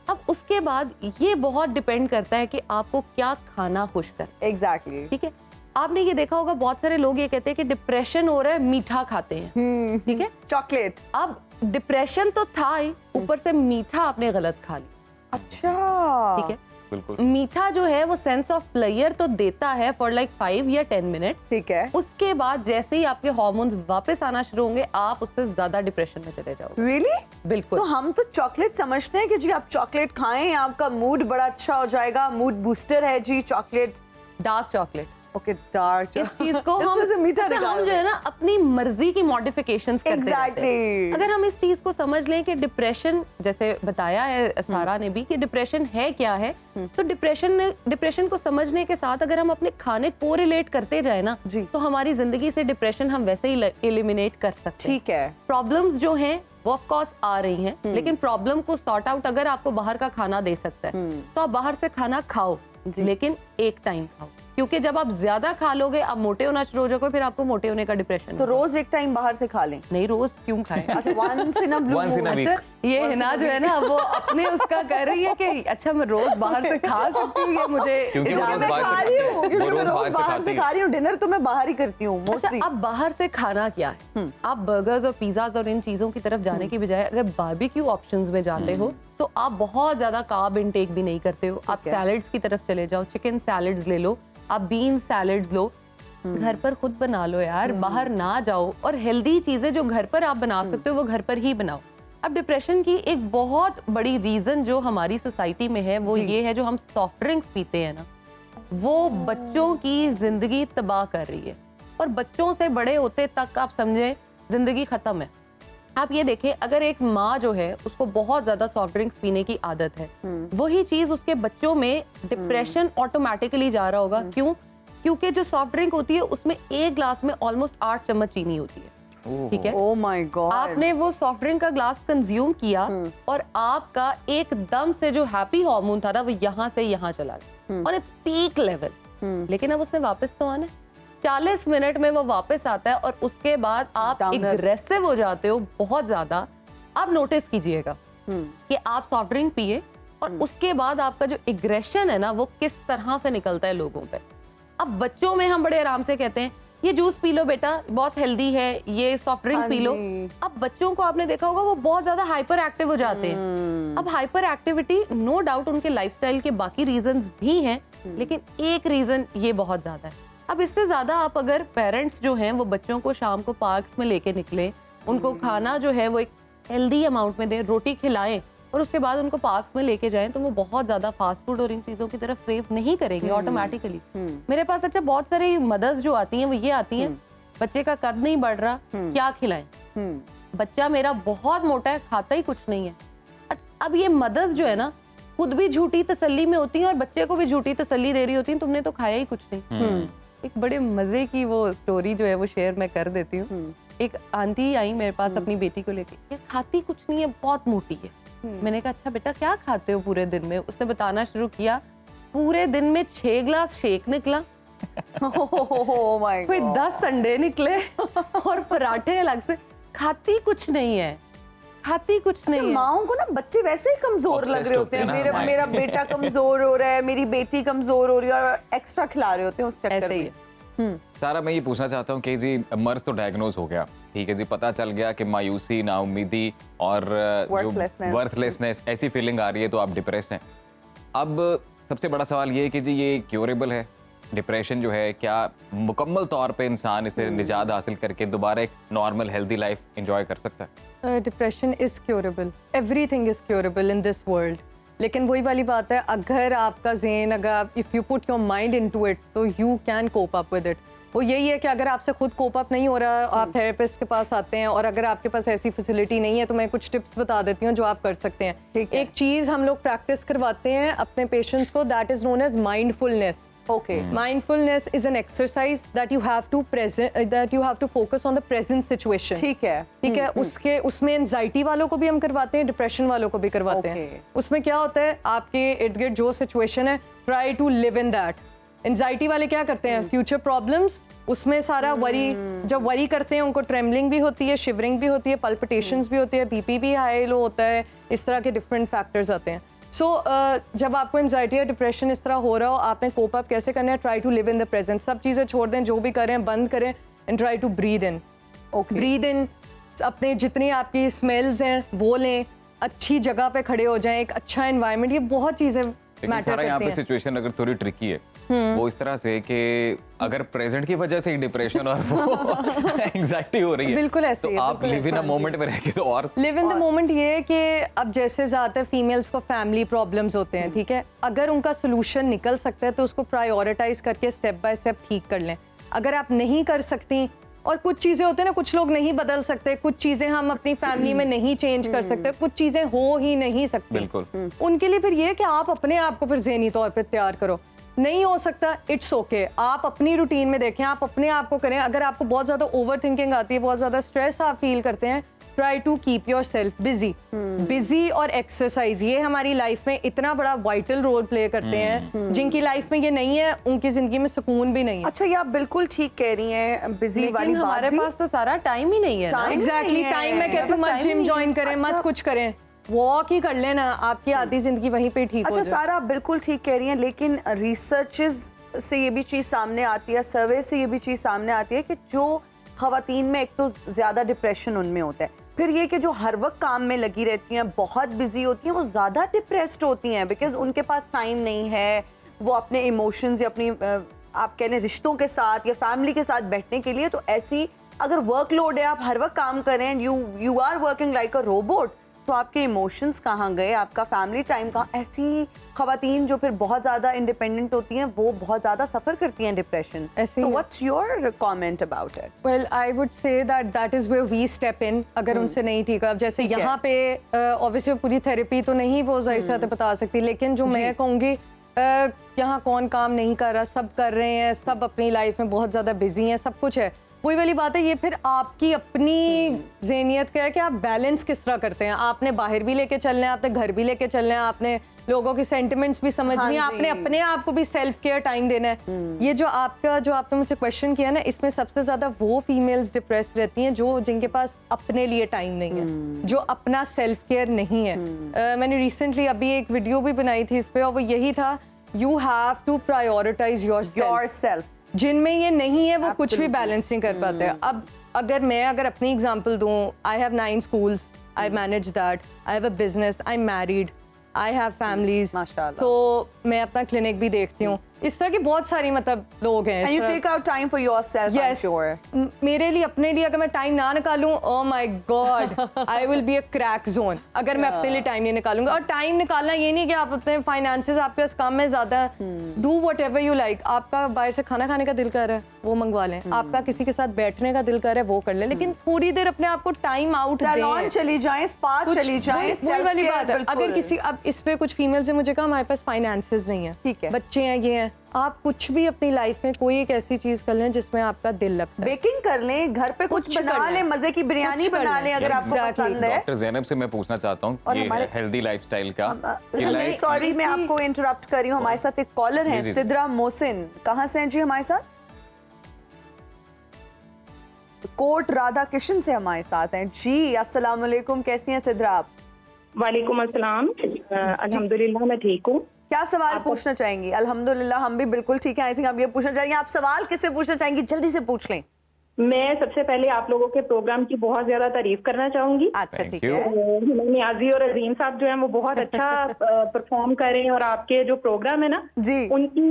अब उसके बाद ये बहुत डिपेंड करता है कि आपको क्या खाना खुश कर. एग्जैक्टली. ठीक है, आपने ये देखा होगा, बहुत सारे लोग ये कहते हैं कि डिप्रेशन हो रहा है, मीठा खाते हैं. ठीक है, चॉकलेट. अब डिप्रेशन तो था ही, ऊपर से मीठा आपने गलत खा लिया. अच्छा. ठीक है, बिल्कुल. मीठा जो है वो सेंस ऑफ प्लेयर तो देता है फॉर लाइक 5 या 10 मिनट्स. ठीक है. उसके बाद जैसे ही आपके हार्मोन्स वापस आना शुरू होंगे, आप उससे ज्यादा डिप्रेशन में चले जाओगे. रियली? बिल्कुल. तो हम तो चॉकलेट समझते हैं कि जी आप चॉकलेट खाएं, आपका मूड बड़ा अच्छा हो जाएगा, मूड बूस्टर है जी chocolate. Dark chocolate. Okay, dark. इस चीज को इसमें से मीठा हम निकाल जो है ना अपनी मर्जी की मॉडिफिकेशंस करते रहते हैं. अगर हम इस चीज को समझ लें कि डिप्रेशन, जैसे बताया है सारा ने भी कि डिप्रेशन है क्या है, तो डिप्रेशन को समझने के साथ अगर हम अपने खाने को रिलेट करते जाए ना, तो हमारी जिंदगी से डिप्रेशन हम वैसे ही एलिमिनेट कर सकते हैं. ठीक है. प्रॉब्लम्स जो हैं वो ऑफ कोर्स आ रही हैं, लेकिन प्रॉब्लम को सॉर्ट आउट अगर आपको बाहर का खाना दे सकता है, तो आप बाहर से खाना खाओ, लेकिन एक टाइम खाओ. क्योंकि जब आप ज्यादा खा लोगे, आप मोटे होना शुरू हो जाओगे, फिर आपको मोटे होने का डिप्रेशन. तो रोज एक टाइम बाहर से खा लें? नहीं, रोज क्यों खाएं? once in a blue Once in a moon. week. अच्छा, ये हिना जो है ना वो अपने उसका कर रही है कि अच्छा मैं रोज बाहर से खा सकती हूँ, ये मुझे क्योंकि वो रोज इजाजत बाहर खा से रही खाती है. हूँ, वो क्योंकि मैं रोज रोज बाहर से खा रही हूँ. डिनर तो मैं बाहर ही करती हूँ अच्छा, मोस्टली. अब बाहर से खाना क्या है? आप बर्गर्स और पिज्जाज और इन चीजों की तरफ जाने की बजाय अगर बारबेक्यू ऑप्शंस में जाते हो, तो आप बहुत ज्यादा कार्ब इनटेक भी नहीं करते हो. आप सैलड्स की तरफ चले जाओ, चिकन सैलड्स ले लो, आप बीन सैलड्स लो, घर पर खुद बना लो यार, बाहर ना जाओ. और हेल्दी चीजें जो घर पर आप बना सकते हो वो घर पर ही बनाओ. अब डिप्रेशन की एक बहुत बड़ी रीजन जो हमारी सोसाइटी में है वो ये है, जो हम सॉफ्ट ड्रिंक्स पीते हैं ना, वो बच्चों की जिंदगी तबाह कर रही है. और बच्चों से बड़े होते तक आप समझे जिंदगी खत्म है। आप ये देखें, अगर एक माँ जो है उसको बहुत ज्यादा सॉफ्ट ड्रिंक्स पीने की आदत है, वही चीज उसके बच्चों में डिप्रेशन ऑटोमेटिकली जा रहा होगा। क्यों? क्योंकि जो सॉफ्ट ड्रिंक होती है उसमें एक ग्लास में ऑलमोस्ट 8 चम्मच चीनी होती है। ठीक है, ओह माय गॉड, आपने वो सॉफ्ट ड्रिंक का ग्लास कंज्यूम किया और आपका एकदम से जो हैप्पी हार्मोन था ना वो यहाँ से यहाँ चला गया और इट्स पीक लेवल। लेकिन अब उसने वापस तो आना है, 40 मिनट में वो वापस आता है और उसके बाद आप Downer. एग्रेसिव हो जाते हो बहुत ज्यादा। आप नोटिस कीजिएगा कि आप सॉफ्ट ड्रिंक पिए और उसके बाद आपका जो एग्रेशन है ना वो किस तरह से निकलता है लोगों पे। अब बच्चों में हम बड़े आराम से कहते हैं ये जूस पी लो बेटा, बहुत हेल्दी है, ये सॉफ्ट ड्रिंक पी लो। अब बच्चों को आपने देखा होगा वो बहुत ज्यादा हाइपर एक्टिव हो जाते हैं। अब हाइपर एक्टिविटी नो डाउट उनके लाइफस्टाइल के बाकी रीजंस भी हैं, लेकिन एक रीजन ये बहुत ज्यादा है। अब इससे ज्यादा आप अगर पेरेंट्स जो हैं वो बच्चों को शाम को पार्क्स में लेके निकले, उनको खाना जो है वो एक हेल्दी अमाउंट में दें, रोटी खिलाएं और उसके बाद उनको पार्क्स में लेके जाएं, तो वो बहुत ज्यादा फास्ट फूड और इन चीजों की तरफ क्रेव नहीं करेंगे ऑटोमेटिकली। मेरे पास अच्छा बहुत सारी मदर्स जो आती हैं वो ये आती हैं, बच्चे का कद नहीं बढ़ रहा, क्या खिलाएं? बच्चा मेरा बहुत मोटा है, खाता ही कुछ नहीं है। अब ये मदर्स जो है ना खुद भी झूठी तसल्ली में होती हैं और बच्चे को भी झूठी तसल्ली दे रही होती हैं, तुमने तो खाया ही कुछ नहीं। एक बड़े मजे की वो स्टोरी जो है वो शेयर मैं कर देती हूँ। एक आंटी आई मेरे पास अपनी बेटी को लेके, ये खाती कुछ नहीं है, बहुत मोटी है। मैंने कहा अच्छा बेटा क्या खाते हो पूरे दिन में? उसने बताना शुरू किया, पूरे दिन में 6 ग्लास शेक निकला, ओह माय कोई 10 अंडे निकले और पराठे अलग से। खाती कुछ नहीं है, खाती कुछ नहीं है। माओं को ना बच्चे वैसे ही कमजोर लग रहे होते हैं, होते हैं ना, मेरा बेटा कमजोर हो रहा है, मेरी बेटी कमजोर हो रही है और एक्स्ट्रा खिला रहे होते हैं उस चक्कर ऐसे ही में। है। सारा मैं ये पूछना चाहता हूँ कि जी मर्ज तो डायग्नोज हो गया, ठीक है जी, पता चल गया कि मायूसी, नाउम्मीदी और जो वर्थलेसनेस ऐसी फीलिंग आ रही है तो आप डिप्रेस्ड हैं। अब सबसे बड़ा सवाल ये है कि जी ये क्योरेबल है डिप्रेशन जो है? क्या मुकम्मल तौर पे इंसान इसे निजात हासिल करके दोबारा एक नॉर्मल हेल्दी लाइफ एंजॉय कर सकता है? Depression is curable, everything is curable in this world. लेकिन वही वाली बात है, अगर आपका ज़हन, अगर आप if you put your mind into it तो you can cope up with it. वो यही है कि अगर आपसे खुद कोप अप नहीं हो रहा, आप थेरेपिस्ट के पास आते हैं, और अगर आपके पास ऐसी फैसिलिटी नहीं है तो मैं कुछ टिप्स बता देती हूँ जो आप कर सकते हैं। एक चीज़ हम लोग प्रैक्टिस करवाते हैं अपने पेशेंट्स को, that is known as mindfulness. Okay. Mindfulness is an exercise that you have to focus on the present situation. ठीक है, ठीक है। उसके उसमें एंजाइटी वालों को भी हम करवाते हैं, डिप्रेशन वालों को भी करवाते हैं। उसमें क्या होता है, आपके इर्द गिर्द जो सिचुएशन है, try to live in that. Anxiety वाले क्या करते हैं, फ्यूचर प्रॉब्लम्स, उसमें सारा वरी, जब वरी करते हैं उनको ट्रेमलिंग भी होती है, शिवरिंग भी होती है, पल्पिटेशंस भी होती है, बीपी भी हाई लो होता है, इस तरह के डिफरेंट फैक्टर्स आते हैं। सो जब आपको एंजाइटी या डिप्रेशन इस तरह हो रहा हो, आपने कोप अप कैसे करना है? Try to live in the present. सब चीज़ें छोड़ दें, जो भी करें बंद करें, and try to breathe in. Breathe in, अपने जितनी आपकी स्मेल्स हैं वो लें, अच्छी जगह पे खड़े हो जाएं, एक अच्छा एनवायरनमेंट, ये बहुत चीज़ें मैटर सारा यहाँ करती पे हैं। सिचुएशन अगर थोड़ी ट्रिकी है वो इस तरह से कि अगर प्रेजेंट की वजह से ही डिप्रेशन और वो एंजाइटी हो रही है, बिल्कुल ऐसे ही तो है, आप बिल्कुल लिव इन अ ऐसा, मोमेंट में रह के तो और लिव इन द मोमेंट ये है कि अब जैसे ज़्यादातर फीमेल्स को फैमिली प्रॉब्लम्स होते हैं, ठीक है, अगर उनका सोल्यूशन निकल सकता है तो उसको प्रायोरिटाइज करके स्टेप बाय स्टेप ठीक कर लें। अगर आप नहीं कर सकती, और कुछ चीज़ें होते हैं ना, कुछ लोग नहीं बदल सकते, कुछ चीज़ें हम अपनी फैमिली में नहीं चेंज कर सकते, कुछ चीज़ें हो ही नहीं सकती, बिल्कुल उनके लिए फिर ये है कि आप अपने आप को फिर ज़हनी तौर पे तैयार करो। नहीं हो सकता, इट्स ओके, आप अपनी रूटीन में देखें, आप अपने आप को करें। अगर आपको बहुत ज़्यादा ओवर थिंकिंग आती है, बहुत ज़्यादा स्ट्रेस आप फील करते हैं, try to keep yourself busy. Busy और एक्सरसाइज, ये हमारी लाइफ में इतना बड़ा वाइटल रोल प्ले करते हैं। जिनकी लाइफ में ये नहीं है उनकी जिंदगी में सुकून भी नहीं है। अच्छा, ये आप बिल्कुल ठीक कह रही हैं, बिजी वाली लेकिन बात हमारे भी। पास तो सारा टाइम ही नहीं है ना। Time एग्जैक्टली, नहीं है। टाइम में कहती हूँ मत time ही जिम नहीं ज्वाइन करें, अच्छा। मत कुछ करें, वॉक ही कर लेना, आपकी आधी जिंदगी वहीं पे ठीक हो अच्छा जाए। सारा, आप बिल्कुल ठीक कह रही हैं, लेकिन रिसर्चेस से ये भी चीज़ सामने आती है, सर्वे से ये भी चीज़ सामने आती है कि जो खवातीन में एक तो ज़्यादा डिप्रेशन उनमें होता है, फिर ये कि जो हर वक्त काम में लगी रहती हैं, बहुत बिजी होती हैं, वो ज़्यादा डिप्रेस्ड होती हैं, बिकॉज उनके पास टाइम नहीं है वो अपने इमोशंस या अपनी आप कह लें रिश्तों के साथ या फैमिली के साथ बैठने के लिए। तो ऐसी अगर वर्कलोड है, आप हर वक्त काम करें, you are working like a robot, तो आपके इमोशंस कहाँ गए, आपका फैमिली टाइम कहाँ? ऐसी खवातीन जो फिर बहुत ज़्यादा इंडिपेंडेंट होती हैं वो बहुत ज़्यादा सफ़र करती हैं डिप्रेशन। ऐसे तो ही है। What's your comment about it? Well, I would say that is where we step in. अगर उनसे नहीं ठीक है, अब जैसे ठीक है। यहाँ पे ऑब्वियसली पूरी थेरेपी तो नहीं वो जाहिर सी बात है बता सकती, लेकिन जो मैं कहूँगी यहाँ कौन काम नहीं कर रहा, सब कर रहे हैं, सब अपनी लाइफ में बहुत ज़्यादा बिजी हैं, सब कुछ है। वही वाली बात है, ये फिर आपकी अपनी ज़हनियत क्या है कि आप बैलेंस किस तरह करते हैं। आपने बाहर भी लेके चलना है, आपने घर भी लेके चलना है, आपने लोगों की सेंटिमेंट्स भी समझनी है, हाँ आपने जी। अपने आप को भी सेल्फ केयर टाइम देना है। ये जो आपने मुझसे क्वेश्चन किया ना, इसमें सबसे ज्यादा वो फीमेल्स डिप्रेस्ड रहती हैं जो जिनके पास अपने लिए टाइम नहीं है, जो अपना सेल्फ केयर नहीं है। मैंने रिसेंटली अभी एक वीडियो भी बनाई थी इस पे, और वो यही था, you have to prioritise yourself. जिनमें ये नहीं है वो कुछ भी Absolutely. बैलेंस नहीं कर पाते। अब अगर अपनी एग्जांपल दूं, I have 9 schools, I manage that, I have a business, I am married, I have families, माशाल्लाह। सो मैं अपना क्लिनिक भी देखती हूँ। इस तरह की बहुत सारी मतलब लोग हैं। And you take out time for yourself, I am sure. मेरे लिए अपने लिए अगर मैं टाइम ना निकालूं, oh my God, I will be a crack zone अगर मैं अपने लिए टाइम नहीं निकालूंगा। और टाइम निकालना ये नहीं कि आप अपने फाइनेंसेस आपके पास कम है ज्यादा, डू व्हाटएवर यू लाइक। आपका बाहर से खाना खाने का दिल कर रहा है वो मंगवा लें, आपका किसी के साथ बैठने का दिल कर रहा है वो कर लें, लेकिन थोड़ी देर अपने आप को टाइम आउट सैलून दें। चली जाएं, स्पा चली जाएं, वही वाली बात है। अगर किसी, अब इस पे कुछ फीमेल्स ने मुझे कहा हमारे पास फाइनेंसेस नहीं है, ठीक है, बच्चे हैं, ये हैं, आप कुछ भी अपनी लाइफ में कोई एक ऐसी चीज कर लें जिसमें आपका दिल लगता है। बेकिंग कर लें, घर पे कुछ बना कर लें, मजे की बिरयानी कुछ कर बना लें। लें अगर आपको Exactly. पसंद है। डॉक्टर ज़ैनब से मैं पूछना चाहता हूँ और ये हमारे- हेल्दी लाइफस्टाइल का कि लाइफ सॉरी मैं आपको इंटरप्ट कर रही हूँ, हमारे साथ एक कॉलर है जी, जी। सिद्रा मोहसिन। कहाँ से हैं जी हमारे साथ? कोट राधा किशन से हमारे साथ हैं जी। अस्सलाम वालेकुम, कैसी हैं सिद्रा आप? वालेकुम अस्सलाम। अल्हम्दुलिल्लाह मैं ठीक हूँ। क्या सवाल पूछना चाहेंगी? अल्हम्दुलिल्लाह हम भी बिल्कुल ठीक है। आई थिंक आप ये पूछना चाहेंगी, आप सवाल किससे पूछना चाहेंगी? जल्दी से पूछ लें। मैं सबसे पहले आप लोगों के प्रोग्राम की बहुत ज्यादा तारीफ करना चाहूंगी। अच्छा Thank ठीक you. है। नियाजी और अजीम साहब जो हैं वो बहुत अच्छा परफॉर्म कर रहे हैं, और आपके जो प्रोग्राम है ना जी, उनकी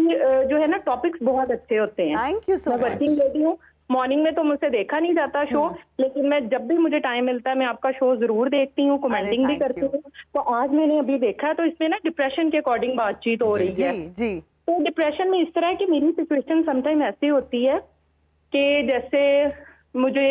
जो है ना टॉपिक्स बहुत अच्छे होते हैं। थैंक यू सो मैं मच। वर्किंग लेडी हूँ, मॉर्निंग में तो मुझसे देखा नहीं जाता शो, लेकिन मैं जब भी मुझे टाइम मिलता है मैं आपका शो जरूर देखती हूँ, कमेंटिंग भी thank करती you. हूँ। तो आज मैंने अभी देखा है, तो इसमें ना डिप्रेशन के अकॉर्डिंग बातचीत हो रही है। जी जी तो डिप्रेशन में इस तरह है कि मेरी सिचुएशन समटाइम ऐसी होती है कि जैसे मुझे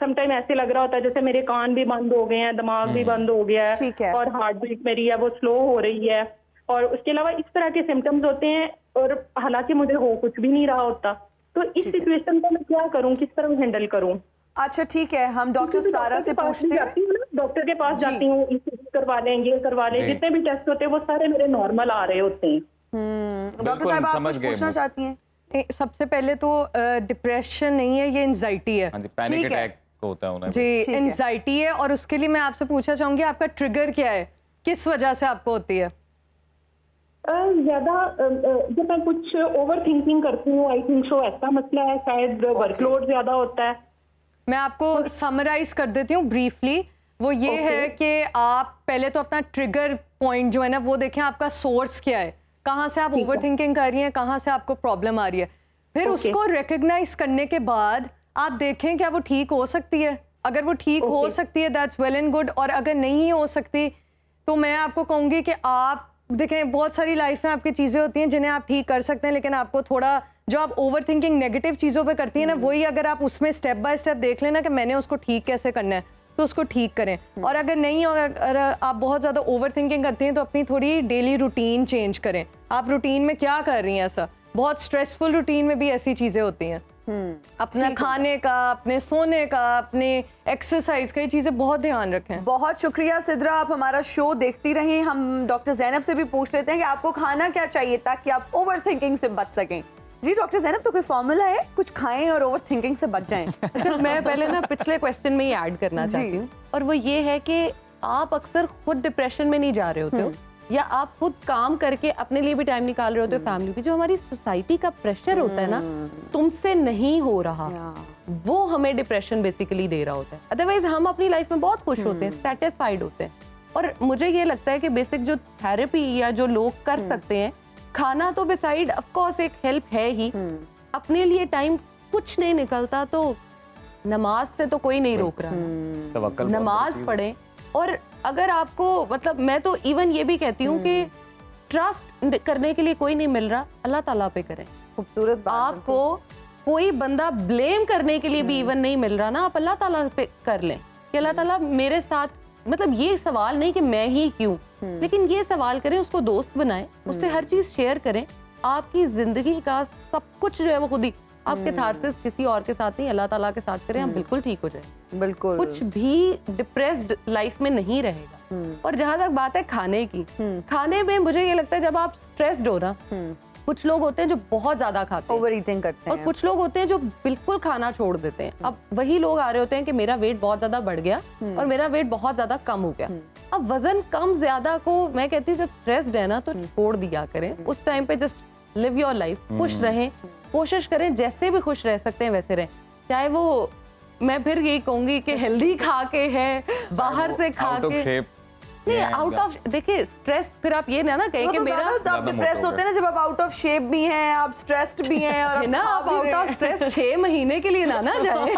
समटाइम ऐसे लग रहा होता है जैसे मेरे कान भी बंद हो गए हैं, दिमाग भी बंद हो गया ठीक है। और हार्ट बीट मेरी है वो स्लो हो रही है, और उसके अलावा इस तरह के सिम्टम्स होते हैं, और हालांकि मुझे हो कुछ भी नहीं रहा होता। तो इस सिचुएशन को मैं क्या करूं, किस तरह हैंडल करूं? अच्छा ठीक है, हम डॉक्टर सारा से पूछते हैं। डॉक्टर के पास जी। जाती हूँ, ECG करवा लें, ये करवा लें, जी। जितने भी टेस्ट होते हैं वो सारे मेरे नॉर्मल आ रहे होते हैं। डॉक्टर बिल्कुल, साहब आप समझ कुछ गए पूछना वो। चाहती हैं? सबसे पहले तो डिप्रेशन नहीं है, ये एंजाइटी है हाँ जी, पैनिक ठीक है। अटैक होता है उन्हें। जी, ठीक है। एंजाइटी है। और उसके लिए मैं आपसे पूछना चाहूंगी आपका ट्रिगर क्या है, किस वजह से आपको होती है? ज्यादा जब मैं कुछ ओवर थिंकिंग करती हूँ, आई थिंक सो ऐसा मसला है, शायद वर्कलोड ज्यादा होता है। मैं आपको समराइज कर देती हूँ ब्रीफली। वो ये Okay. है कि आप पहले तो अपना ट्रिगर पॉइंट जो है ना वो देखें, आपका सोर्स क्या है, कहाँ से आप ठीक है। ओवर थिंकिंग कर रही हैं, कहाँ से आपको प्रॉब्लम आ रही है। फिर Okay. उसको रिकग्नाइज करने के बाद आप देखें क्या वो ठीक हो सकती है। अगर वो ठीक हो Okay. सकती है दैट्स वेल एंड गुड, और अगर नहीं हो सकती तो मैं आपको कहूँगी कि आप देखें, बहुत सारी लाइफ में आपकी चीज़ें होती हैं जिन्हें आप ठीक कर सकते हैं, लेकिन आपको थोड़ा जो आप ओवर थिंकिंग नेगेटिव चीज़ों पे करती है ना, वही अगर आप उसमें स्टेप बाय स्टेप देख लेना कि मैंने उसको ठीक कैसे करना है, तो उसको ठीक करें। और अगर नहीं हो, अगर आप बहुत ज़्यादा ओवर थिंकिंग करती हैं तो अपनी थोड़ी डेली रूटीन चेंज करें। आप रूटीन में क्या कर रही हैं? ऐसा बहुत स्ट्रेसफुल रूटीन में भी ऐसी चीज़ें होती हैं। अपना खाने का, अपने सोने का, अपने एक्सरसाइज का, ये चीज़ें बहुत ध्यान रखें। बहुत शुक्रिया सिद्रा, आप हमारा शो देखती रहें। हम डॉक्टर जैनब से भी पूछ लेते हैं कि आपको खाना क्या चाहिए ताकि आप ओवर थिंकिंग से बच सकें। जी डॉक्टर जैनब, तो कोई फॉर्मूला है, कुछ खाएं और ओवर थिंकिंग से बच जाएं? अच्छा, मैं पहले ना पिछले क्वेश्चन में ही ऐड करना जी। चाहती हूँ, और वो ये है कि आप अक्सर खुद डिप्रेशन में नहीं जा रहे होते हो, या आप खुद काम करके अपने लिए भी टाइम निकाल रहे होते हो, फैमिली भी। जो हमारी सोसाइटी का प्रेशर होता है ना, तुमसे नहीं हो रहा, वो हमें डिप्रेशन बेसिकली दे रहा होता है। अदरवाइज हम अपनी लाइफ में बहुत खुश होते हैं, सेटिस्फाइड होते हैं। और मुझे ये लगता है कि बेसिक जो थेरेपी या जो लोग कर सकते हैं, खाना तो बिसाइड ऑफ कोर्स एक हेल्प है ही, अपने लिए टाइम कुछ नहीं निकलता तो नमाज से तो कोई नहीं रोक रहा। तवक्कुल बहुत नमाज बड़ी चीज़ है। पढ़ें, और अगर आपको मतलब मैं तो इवन ये भी कहती हूँ कि ट्रस्ट करने के लिए कोई नहीं मिल रहा, अल्लाह ताला पे करें। खूबसूरत बात। आपको कोई बंदा ब्लेम करने के लिए भी इवन नहीं मिल रहा ना, आप अल्लाह ताला पे कर लें कि अल्लाह ताला मेरे साथ, मतलब ये सवाल नहीं कि मैं ही क्यों, लेकिन ये सवाल करें, उसको दोस्त बनाएं, उससे हर चीज शेयर करें। आपकी जिंदगी का सब कुछ जो है वो खुद ही आपके थारसिस किसी और के साथ नहीं, अल्लाह ताला के साथ करें, आप बिल्कुल ठीक हो जाए। बिल्कुल कुछ भी डिप्रेस्ड लाइफ में नहीं रहेगा। और जहां तक बात है खाने की, खाने में मुझे ये लगता है जब आप स्ट्रेस्ड हो ना, कुछ लोग होते हैं जो बहुत ज्यादा खाते हैं ओवर ईटिंग करते और हैं, कुछ लोग होते हैं जो बिल्कुल खाना छोड़ देते हैं। अब वही लोग आ रहे होते हैं कि मेरा वेट बहुत ज्यादा बढ़ गया और मेरा वेट बहुत ज्यादा कम हो गया। अब वजन कम ज्यादा को मैं कहती हूँ जब स्ट्रेस्ड है ना तो छोड़ दिया करें, उस टाइम पे जस्ट लिव योर लाइफ, खुश रहें, कोशिश करें जैसे भी खुश रह सकते हैं वैसे रहें। चाहे वो, मैं फिर यही कहूंगी कि हेल्दी खा के है, बाहर से खा आउट ऑफ के शेप नहीं, आउट ऑफ, देखिए स्ट्रेस, फिर आप ये ना कहें कि मेरा आप डिप्रेस होते हैं ना जब आप आउट ऑफ शेप भी हैं, आप स्ट्रेस्ड भी हैं और है ना, आप आउट ऑफ स्ट्रेस 6 महीने के लिए ना जाएं।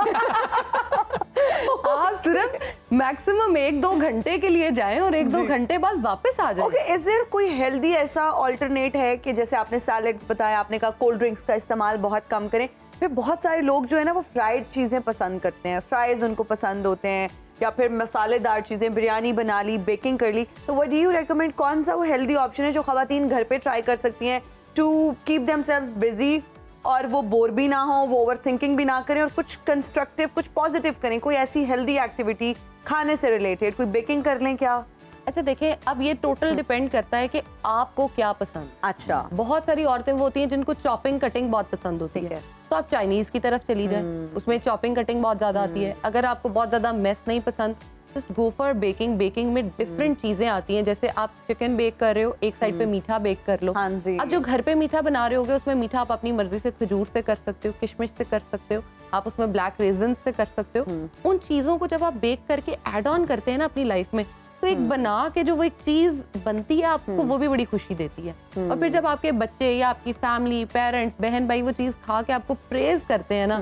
आप सिर्फ मैक्सिमम 1-2 घंटे के लिए जाएं और 1-2 घंटे बाद वापस आ जाएं। ओके, इज देयर कोई हेल्दी ऐसा ऑल्टरनेट है कि जैसे आपने सैलेड्स बताया, आपने कहा कोल्ड ड्रिंक्स का इस्तेमाल बहुत कम करें, फिर बहुत सारे लोग जो है ना वो फ्राइड चीजें पसंद करते हैं, फ्राइज उनको पसंद होते हैं, या फिर मसालेदार चीजें, बिरयानी बना ली, बेकिंग कर ली, तो व्हाट डू यू रेकमेंड, कौन सा वो हेल्दी ऑप्शन है जो खवातीन घर पे ट्राई कर सकती हैं टू कीप देमसेल्व्स बिजी और वो बोर भी ना हो, वो ओवर थिंकिंग भी ना करें और कुछ कंस्ट्रक्टिव, कुछ पॉजिटिव करें? कोई ऐसी हेल्दी एक्टिविटी खाने से रिलेटेड, कोई बेकिंग कर लें क्या? अच्छा देखिए, अब ये टोटल डिपेंड करता है कि आपको क्या पसंद। अच्छा, बहुत सारी औरतें वो होती हैं जिनको चॉपिंग कटिंग बहुत पसंद होती है, तो आप चाइनीज की तरफ चली जाए, उसमें चॉपिंग कटिंग बहुत ज्यादा आती है। अगर आपको बहुत ज्यादा मेस नहीं पसंद, just go for baking. Baking में डिफरेंट चीजें आती हैं, जैसे आप चिकन बेक कर रहे हो, एक साइड पे मीठा बेक कर लो। हाँ जी। अब जो घर पे मीठा बना रहे होगे उसमें मीठा आप अपनी मर्जी से खजूर से कर सकते हो, किशमिश से कर सकते हो, आप उसमें ब्लैक रेजन से कर सकते हो। उन चीजों को जब आप बेक करके ऐड ऑन करते हैं ना अपनी लाइफ में, तो एक बना के जो वो एक चीज बनती है आपको, वो भी बड़ी खुशी देती है। और फिर जब आपके बच्चे या आपकी फैमिली, पेरेंट्स, बहन भाई वो चीज खा के आपको प्रेज करते हैं ना,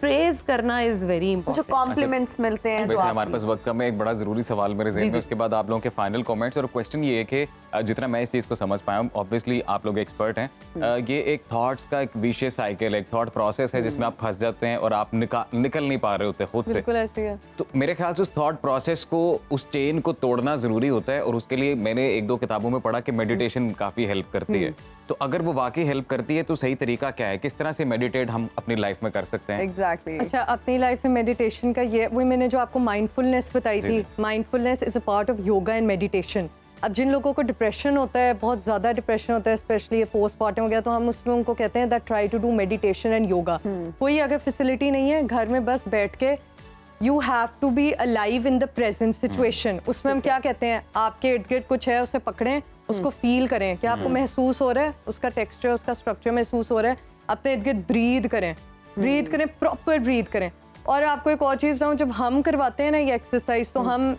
प्रेज करना इज वेरी जो इंपॉर्टेंट। कॉम्प्लीमेंट्स मिलते हैं, वैसे तो हमारे पास वक्त कम है, एक बड़ा जरूरी सवाल मेरे ज़हन में, उसके बाद आप लोगों के फाइनल कमेंट्स। और क्वेश्चन ये है कि जितना मैं इस चीज़ को समझ पाया हूँ, ऑब्वियसली आप लोग एक्सपर्ट हैं, ये एक थॉट्स का एक विशियस साइकिल है, एक थॉट प्रोसेस है जिसमें आप फंस जाते हैं और आप निकल नहीं पा रहे होते खुद से। बिल्कुल ऐसे ही है। तो मेरे ख्याल से उस थॉट प्रोसेस को, उस चेन को तोड़ना जरूरी होता है, और उसके लिए मैंने 1-2 किताबों में पढ़ा कि मेडिटेशन काफी हेल्प करती है। तो अगर वो वाकई हेल्प करती है तो सही तरीका क्या है, किस तरह से मेडिटेट हम अपनी लाइफ में कर सकते हैं? एग्जैक्टली। अच्छा, अपनी लाइफ में मेडिटेशन का ये, वही मैंने जो आपको माइंडफुलनेस बताई थी, mindfulness is a part of yoga and meditation. अब जिन लोगों को डिप्रेशन होता है, बहुत ज़्यादा डिप्रेशन होता है, स्पेशली ये पोस्टमार्टम हो गया, तो हम उसमें उनको कहते हैं that try to do meditation and yoga. कोई अगर फैसिलिटी नहीं है, घर में बस बैठ के you have to be alive in the present situation. उसमें हम क्या कहते हैं, आपके इर्द गिर्द कुछ है, उसे पकड़ें, उसको फील करें, क्या आपको महसूस हो रहा है, उसका टेक्सचर, उसका स्ट्रक्चर महसूस हो रहा है, अपने इर्द गिर्द ब्रीद करें, प्रॉपर ब्रीद करें। और आपको एक और चीज़ बताऊँ, जब हम करवाते हैं ना ये एक्सरसाइज, तो हम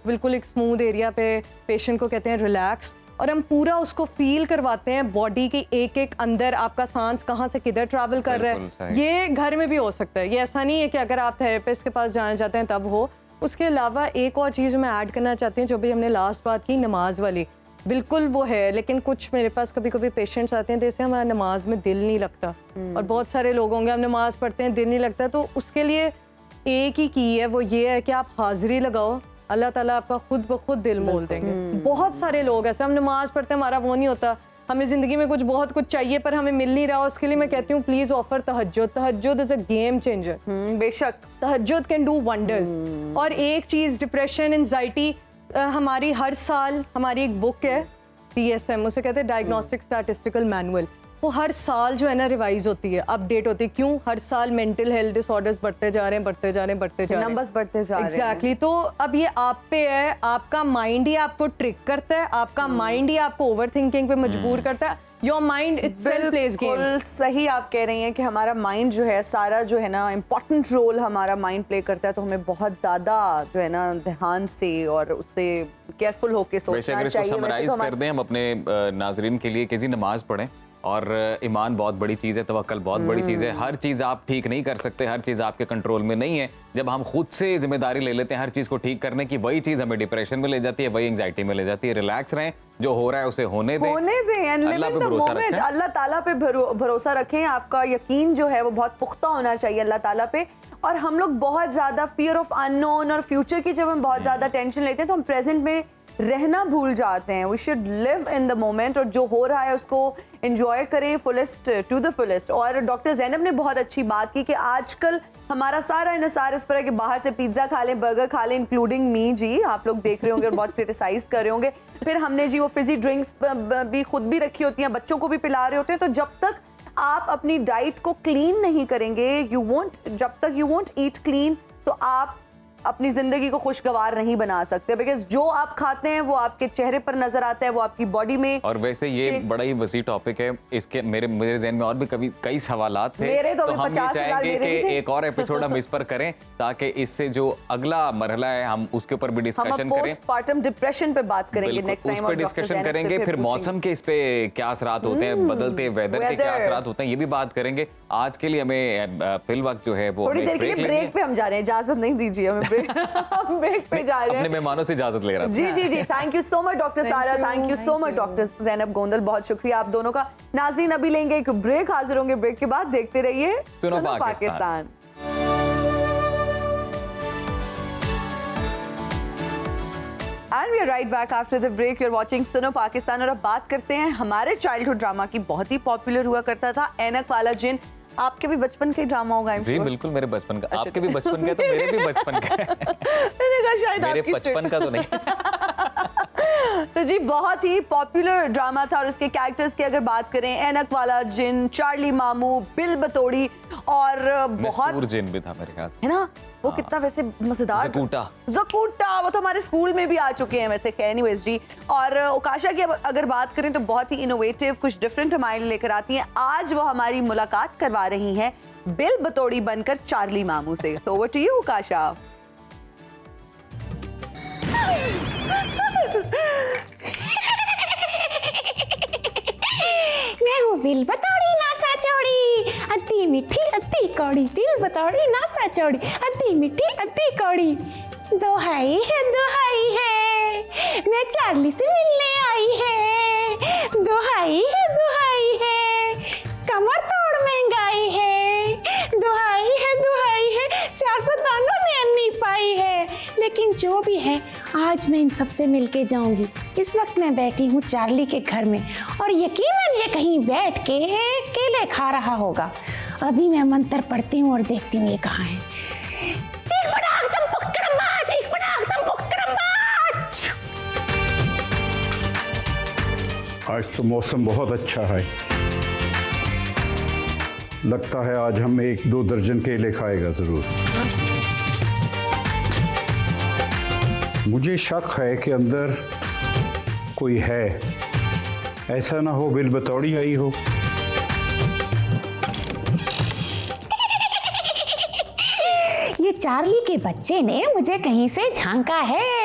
बिल्कुल एक स्मूथ एरिया पे पेशेंट को कहते हैं रिलैक्स, और हम पूरा उसको फील करवाते हैं बॉडी की एक एक अंदर आपका सांस कहाँ से किधर ट्रैवल कर रहा है। ये घर में भी हो सकता है, ये ऐसा नहीं है कि अगर आप थेरेपिस्ट के पास जाना चाहते हैं तब हो। उसके अलावा एक और चीज़ मैं ऐड करना चाहती हूँ, जो भी हमने लास्ट बात की, नमाज वाली, बिल्कुल वो है, लेकिन कुछ मेरे पास कभी कभी पेशेंट्स आते हैं जैसे हमारा नमाज में दिल नहीं लगता, और बहुत सारे लोग होंगे हम नमाज पढ़ते हैं दिल नहीं लगता, तो उसके लिए एक ही की है, वो ये है कि आप हाजिरी लगाओ, अल्लाह ताला आपका खुद ब खुद दिल मोल देंगे। बहुत सारे लोग ऐसे, हम नमाज पढ़ते हैं, हमारा वो नहीं होता, हमें जिंदगी में कुछ बहुत कुछ चाहिए पर हमें मिल नहीं रहा, उसके लिए मैं कहती हूँ प्लीज ऑफर तहज्जुद। तहज्जुद इज अ गेम चेंजर। बेशक तहज्जुद कैन डू वंडर्स। और एक चीज, डिप्रेशन, एंजाइटी, हमारी हर साल हमारी एक बुक है DSM, उसे कहते हैं डायग्नोस्टिक स्टैटिस्टिकल मैनुअल, वो हर साल जो है ना रिवाइज होती है, अपडेट होती है। क्यों? हर साल मेंटल हेल्थ डिसऑर्डर्स बढ़ते जा रहे हैं, बढ़ते जा रहे हैं, बढ़ते जा रहे हैं, नंबर्स बढ़ते जा रहे हैं। एग्जैक्टली। तो अब ये आप पे है, आपका माइंड ही आपको ट्रिक करता है, आपका माइंड ही आपको ओवर थिंकिंग पे मजबूर करता है। Your mind itself plays games. बिल्कुल सही आप कह रही हैं कि हमारा माइंड जो है, सारा जो है ना इम्पोर्टेंट रोल हमारा माइंड प्ले करता है, तो हमें बहुत ज़्यादा जो है ना ध्यान से और उससे केयरफुल होके वैसे सोचना अगर इसको चाहिए। समराइज कर दें हम अपने नाजरीन के लिए कि जी नमाज पढ़ें, और ईमान बहुत बड़ी चीज़ है, तवक्कल बहुत बड़ी चीज़ है। हर चीज़ आप ठीक नहीं कर सकते, हर चीज़ आपके कंट्रोल में नहीं है। जब हम खुद से जिम्मेदारी ले लेते हैं हर चीज़ को ठीक करने की, वही चीज़ हमें डिप्रेशन में ले जाती है, वही एंग्जाइटी में ले जाती है। रिलैक्स रहें, जो हो रहा है उसे होने दें and live अल्लाह in पे the भरोसा moment। रखें। अल्लाह ताला पे भरोसा रखें। आपका यकीन जो है वो बहुत पुख्ता होना चाहिए अल्लाह ताला पे। और हम लोग बहुत ज्यादा फियर ऑफ अननोन और फ्यूचर की जब हम बहुत ज्यादा टेंशन लेते हैं तो हम प्रेजेंट में रहना भूल जाते हैं। We should live in the moment और जो हो रहा है उसको एंजॉय करें फुलेस्ट टू द फुलेस्ट। और डॉक्टर ज़ैनब ने बहुत अच्छी बात की कि आजकल हमारा सारा इनसार इस पर है कि बाहर से पिज्जा खा लें, बर्गर खा लें, इंक्लूडिंग मी जी। आप लोग देख रहे होंगे और बहुत क्रिटिसाइज कर रहे होंगे। फिर हमने जी वो फिजी ड्रिंक्स भी खुद भी रखी होती हैं, बच्चों को भी पिला रहे होते हैं। तो जब तक आप अपनी डाइट को क्लीन नहीं करेंगे, जब तक यू वोंट ईट क्लीन, तो आप अपनी जिंदगी को खुशगवार नहीं बना सकते। बिकॉज जो आप खाते हैं वो आपके चेहरे पर नजर आता है, वो आपकी बॉडी में। और वैसे ये बड़ा ही वसी टॉपिक है, इसके मेरे ज़हन में और भी कई सवालात थे। मेरे तो हम ये 50,000 चाहेंगे मेरे भी कि थे। एक और एपिसोड हम इस पर करें ताकि इससे जो अगला मरहला है हम उसके ऊपर भी हम डिस्कशन करें। पोस्टमार्टम डिप्रेशन पे बात करेंगे बिल्कुल, नेक्स्ट उस टाइम पे डिस्कशन करेंगे। फिर मौसम के इस पे क्या असरात होते हैं, बदलते वेदर के क्या weather। असरात होते हैं, ये भी बात करेंगे। आज के लिए हमें फिल वक्त जो है वो थोड़ी देर के लिए ब्रेक पे हम जा रहे हैं। इजाजत नहीं दीजिए हमें ब्रेक। हम ब्रेक पे जा रहे अपने हैं। मेहमानों से इजाजत ले रहा था। जी जी जी, thank you so much doctor Sara, thank you so much doctor Zainab Gondal, बहुत शुक्रिया आप दोनों का। नाज़रीन अभी लेंगे एक ब्रेक, हाजिर होंगे ब्रेक के बाद। देखते रहिए सुनो Pakistan. And we are right back after the break. You're watching सुनो पाकिस्तान और अब बात करते हैं हमारे चाइल्डहुड ड्रामा की। बहुत ही पॉपुलर हुआ करता था ऐनक वाला जिन। आपके भी बचपन का ही ड्रामा होगा जी बिल्कुल, मेरे बचपन का। आपके भी बचपन का है तो मेरे भी बचपन का है। मैंने कहा शायद मेरे आपकी बचपन का तो नहीं। तो जी बहुत ही पॉपुलर ड्रामा था। और इसके कैरेक्टर्स की अगर बात करें, ऐनक वाला जिन, चार्ली मामू, बिल बतौड़ी और बहुत मस्तूर जिन भी था मेरे ख्याल से, है ना। वो कितना वैसे मजेदार, ज़कूटा वो तो हमारे स्कूल में भी आ चुके हैं वैसे। एनीवेज जी, और ओकाशा की अगर बात करें तो बहुत ही इनोवेटिव, कुछ डिफरेंट हमारे लिए लेकर आती हैं। आज वो हमारी मुलाकात करवा रही हैं बिल बतौड़ी बनकर चार्ली मामू से। So over to you Okasha. मैं हूँ बिल बतौड़ी नासा चौड़ी, अति मीठी अति कौड़ी। बिल बतौड़ी नासा चौड़ी, अति मीठी अति कौड़ी। दोहाई है, मैं चार्ली से मिलने आई है। दोहाई है, कमर तोड़ महंगाई है। दोहाई है, सियासतदानों ने अन्नी पाई है। लेकिन जो भी है, आज मैं इन सबसे मिलके जाऊंगी। इस वक्त मैं बैठी हूँ चार्ली के घर में और यकीनन ये कहीं बैठ के केले खा रहा होगा। अभी मैं मंत्र पढ़ती हूँ और देखती हूँ ये कहाँ है। आज तो मौसम बहुत अच्छा है। लगता है आज हम 1-2 दर्जन केले खाएगा जरूर। मुझे शक है कि अंदर कोई है। ऐसा ना हो बिल बतौड़ी आई हो। ये चार्ली के बच्चे ने मुझे कहीं से झांका है।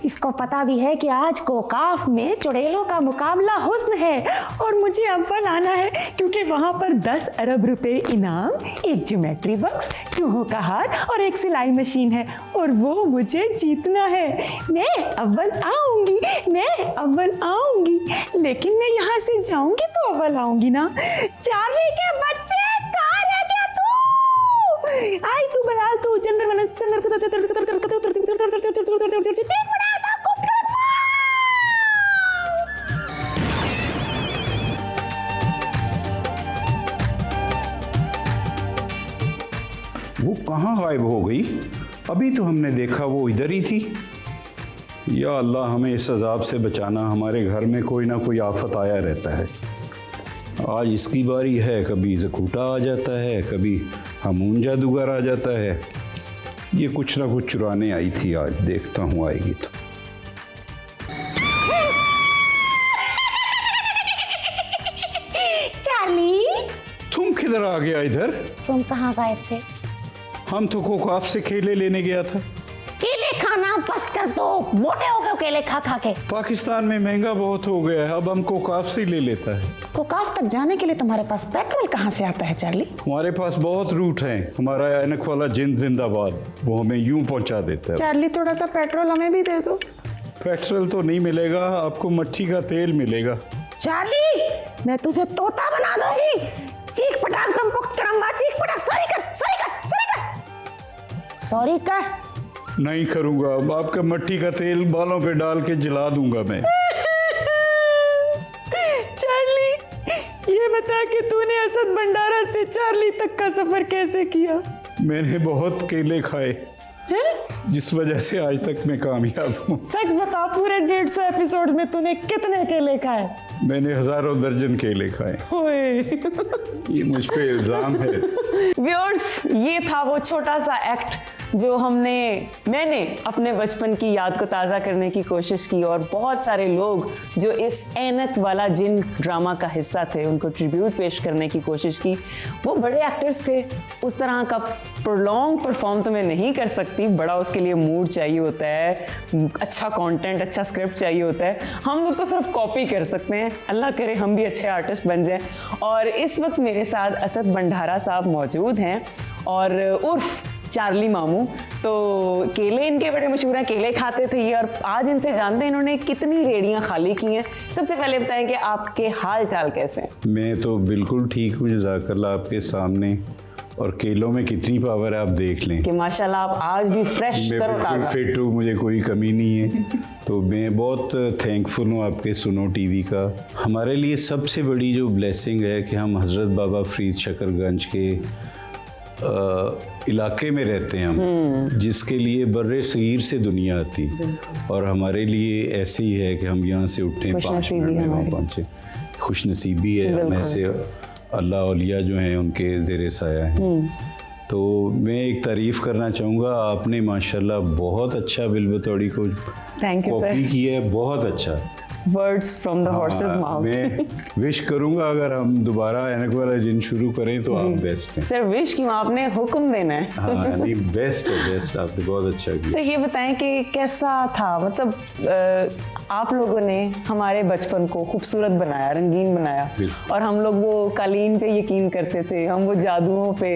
इसको पता भी है कि आज कोकाफ में चुड़ैलों का मुकाबला हुस्न है और मुझे अव्वल आना है, क्योंकि वहां पर 10 अरब रुपए इनाम, एक ज्योमेट्री बॉक्स, चूहों का हार और एक सिलाई मशीन है और वो मुझे जीतना है। मैं अव्वल आऊंगी, लेकिन मैं यहाँ से जाऊंगी तो अव्वल आऊंगी ना। चार्ली के बच्चे, कहाँ रह गया तू? आई तू बलाल तू जनरल वाला वो कहाँ गायब हो गई? अभी तो हमने देखा वो इधर ही थी। या अल्लाह हमें इस अजाब से बचाना। हमारे घर में कोई ना कोई आफत आया रहता है। आज इसकी बारी है, कभी ज़कूटा आ जाता है, कभी हमून जादूगर आ जाता है। ये कुछ ना कुछ चुराने आई थी। आज देखता हूँ आएगी तो। चार्ली, तुम किधर आ गया इधर? तुम कहाँ गायब थे? हम तो कोकाफ से केले लेने गया था। केले खाना बस कर दो, मोटे हो गए केले खा खा के। पाकिस्तान में महंगा बहुत हो गया है, अब हम कोकाफ से ले लेता है। कोकाफ तक जाने के लिए तुम्हारे पास पेट्रोल कहाँ से आता है चार्ली? हमारे पास बहुत रूट है, हमारा ऐनक वाला जिन जिंदाबाद, वो हमें यूं पहुंचा देता है। चार्ली थोड़ा सा पेट्रोल हमें भी दे दो। पेट्रोल तो नहीं मिलेगा, आपको मट्टी का तेल मिलेगा। चार्ली मैं तुझे तोता बना दूंगी। चीख पटाख दम पुख्त कड़म्बा, चीख पटाख, सॉरी कर, सॉरी कर, सॉरी कर, सॉरी कर। नहीं करूंगा, अब आपका मट्टी का तेल बालों पे डाल के जला दूंगा मैं। चार्ली ये बता कि तूने असद भंडारा से चार्ली तक का सफर कैसे किया? मैंने बहुत केले खाए, जिस वजह से आज तक मैं कामयाब हूँ। सच बता, पूरे 150 एपिसोड में तूने कितने केले खाए? मैंने हजारों दर्जन केले खाए। ओए ये मुझ पे इल्जाम है। व्यूअर्स, ये था वो छोटा सा एक्ट जो मैंने अपने बचपन की याद को ताज़ा करने की कोशिश की, और बहुत सारे लोग जो इस ऐनक वाला जिन ड्रामा का हिस्सा थे उनको ट्रिब्यूट पेश करने की कोशिश की। वो बड़े एक्टर्स थे, उस तरह का प्रोलॉन्ग परफॉर्म तो मैं नहीं कर सकती, बड़ा उसके लिए मूड चाहिए होता है, अच्छा कंटेंट, अच्छा स्क्रिप्ट चाहिए होता है। हम लोग तो सिर्फ कॉपी कर सकते हैं, अल्लाह करे हम भी अच्छे आर्टिस्ट बन जाएं। और इस वक्त मेरे साथ असद भंडारा साहब मौजूद हैं, और उर्फ चार्ली मामू। तो केले इनके बड़े मशहूर हैं, केले खाते थे ये, और आज इनसे जानते हैं इन्होंने कितनी रेडियां खाली की हैं। सबसे पहले बताएं कि आपके हाल चाल कैसे हैं? मैं तो बिल्कुल ठीक हूँ जज़ाकल्लाह, आपके सामने, और केलों में कितनी पावर है आप देख लें कि माशाल्लाह आप आज भी फ्रेश मैं करो बिल्कुल ताज़ा। फिट हूँ, मुझे कोई कमी नहीं है। तो मैं बहुत थैंकफुल हूँ आपके सुनो टीवी का। हमारे लिए सबसे बड़ी जो ब्लेसिंग है कि हम हज़रत बाबा फरीद शकरगंज के इलाके में रहते हैं हम, जिसके लिए बर्रे सगीर से दुनिया आती, और हमारे लिए ऐसे ही है कि हम यहाँ से उठे 5 मिनट में वहाँ पहुँचे। खुश नसीबी है, हम ऐसे अल्लाह औलिया जो हैं उनके ज़ेरे साया हैं। तो मैं एक तारीफ़ करना चाहूँगा, आपने माशाल्लाह बहुत अच्छा बिल बतौड़ी को थैंक यू कॉपी सर। किया है, बहुत अच्छा। Words from the horses mouth. मैं विश करूँगा अगर हम दोबारा ऐनक वाला जिन शुरू करें तो आप बेस्ट हैं। सर विश क्यों, आपने हुक्म देना है। हाँ नहीं, बेस्ट है, बेस्ट, आपने बहुत अच्छा किया। सर ये बताएं कि कैसा था, मतलब आप लोगों ने हमारे बचपन को खूबसूरत बनाया, रंगीन बनाया, और हम लोग वो कालीन पे यकीन करते थे, हम वो जादुओं पे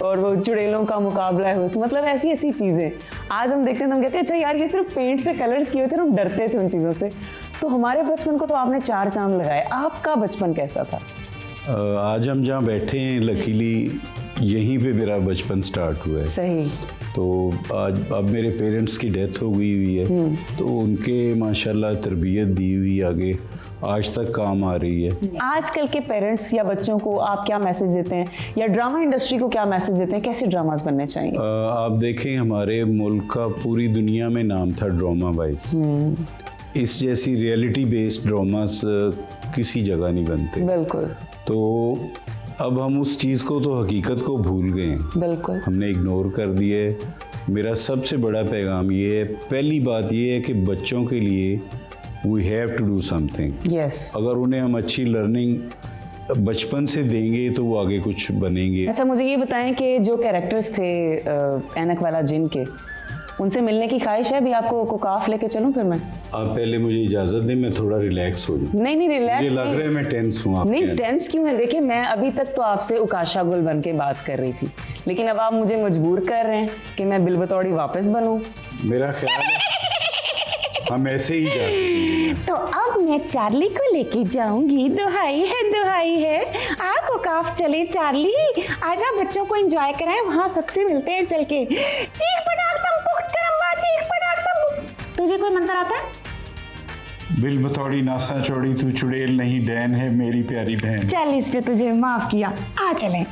और वो चुड़ैलों का मुकाबला है, मतलब ऐसी ऐसी चीज़ें आज हम देखते हैं तो हम कहते हैं अच्छा यार ये सिर्फ पेंट से कलर्स किए होते हैं, हम डरते थे उन चीज़ों से। तो हमारे बचपन को तो आपने 4 चांद लगाए, आपका बचपन कैसा था? आज हम जहाँ बैठे हैं लकीली यहीं पे मेरा बचपन स्टार्ट हुआ है। सही। तो आज अब मेरे पेरेंट्स की डेथ हो गई हुई है, तो उनके माशाल्लाह तरबियत दी हुई आगे आज तक काम आ रही है। आजकल के पेरेंट्स या बच्चों को आप क्या मैसेज देते हैं, या ड्रामा इंडस्ट्री को क्या मैसेज देते हैं, कैसे ड्रामास बनने चाहिए? आप देखें हमारे मुल्क का पूरी दुनिया में नाम था ड्रामा वाइज, इस जैसी रियलिटी बेस्ड ड्रामास किसी जगह नहीं बनते। बिल्कुल। तो अब हम उस चीज़ को तो हकीकत को भूल गए हैं, बिल्कुल हमने इग्नोर कर दिए। मेरा सबसे बड़ा पैगाम ये है, पहली बात ये है कि बच्चों के लिए we have to do something. Yes. अगर उन्हें हम अच्छी लर्निंग बचपन से देंगे तो वो आगे कुछ बनेंगे। अच्छा मुझे ये बताएं कि जो कैरेक्टर्स थे ऐनक वाला जिन के, उनसे मिलने की ख्वाहिश है, अभी आपको कोकाफ लेके चलूं फिर मैं? आप पहले मुझे इजाज़त दें, मैं थोड़ा रिलैक्स हो जाऊँ। नहीं रिलैक्स मुझे लग रहा है मैं टेंस हूँ। नहीं टेंस क्यों है, देखिए मैं अभी तक तो आपसे उकाशा गुल बन के बात कर रही थी, लेकिन अब आप मुझे मजबूर कर रहे हैं कि मैं बिल बतौड़ी वापस बनूं। मेरा ख्याल है हम ऐसे ही जाते हैं। तो अब मैं चार्ली को लेके जाऊंगी, दुहाई है। आ कोकाफ चले चार्ली, आजा बच्चों को एंजॉय कराएं, वहाँ सबसे मिलते हैं चल के। चीख पटाख दम पुख्त कड़म्बा, चीख पटाख दम। तुझे कोई मंत्र आता है? बिल बतौड़ी नासा चौड़ी तू चुड़ैल नहीं डैन है मेरी प्यारी बहन। चल इस पे तुझे माफ किया, आ चलें।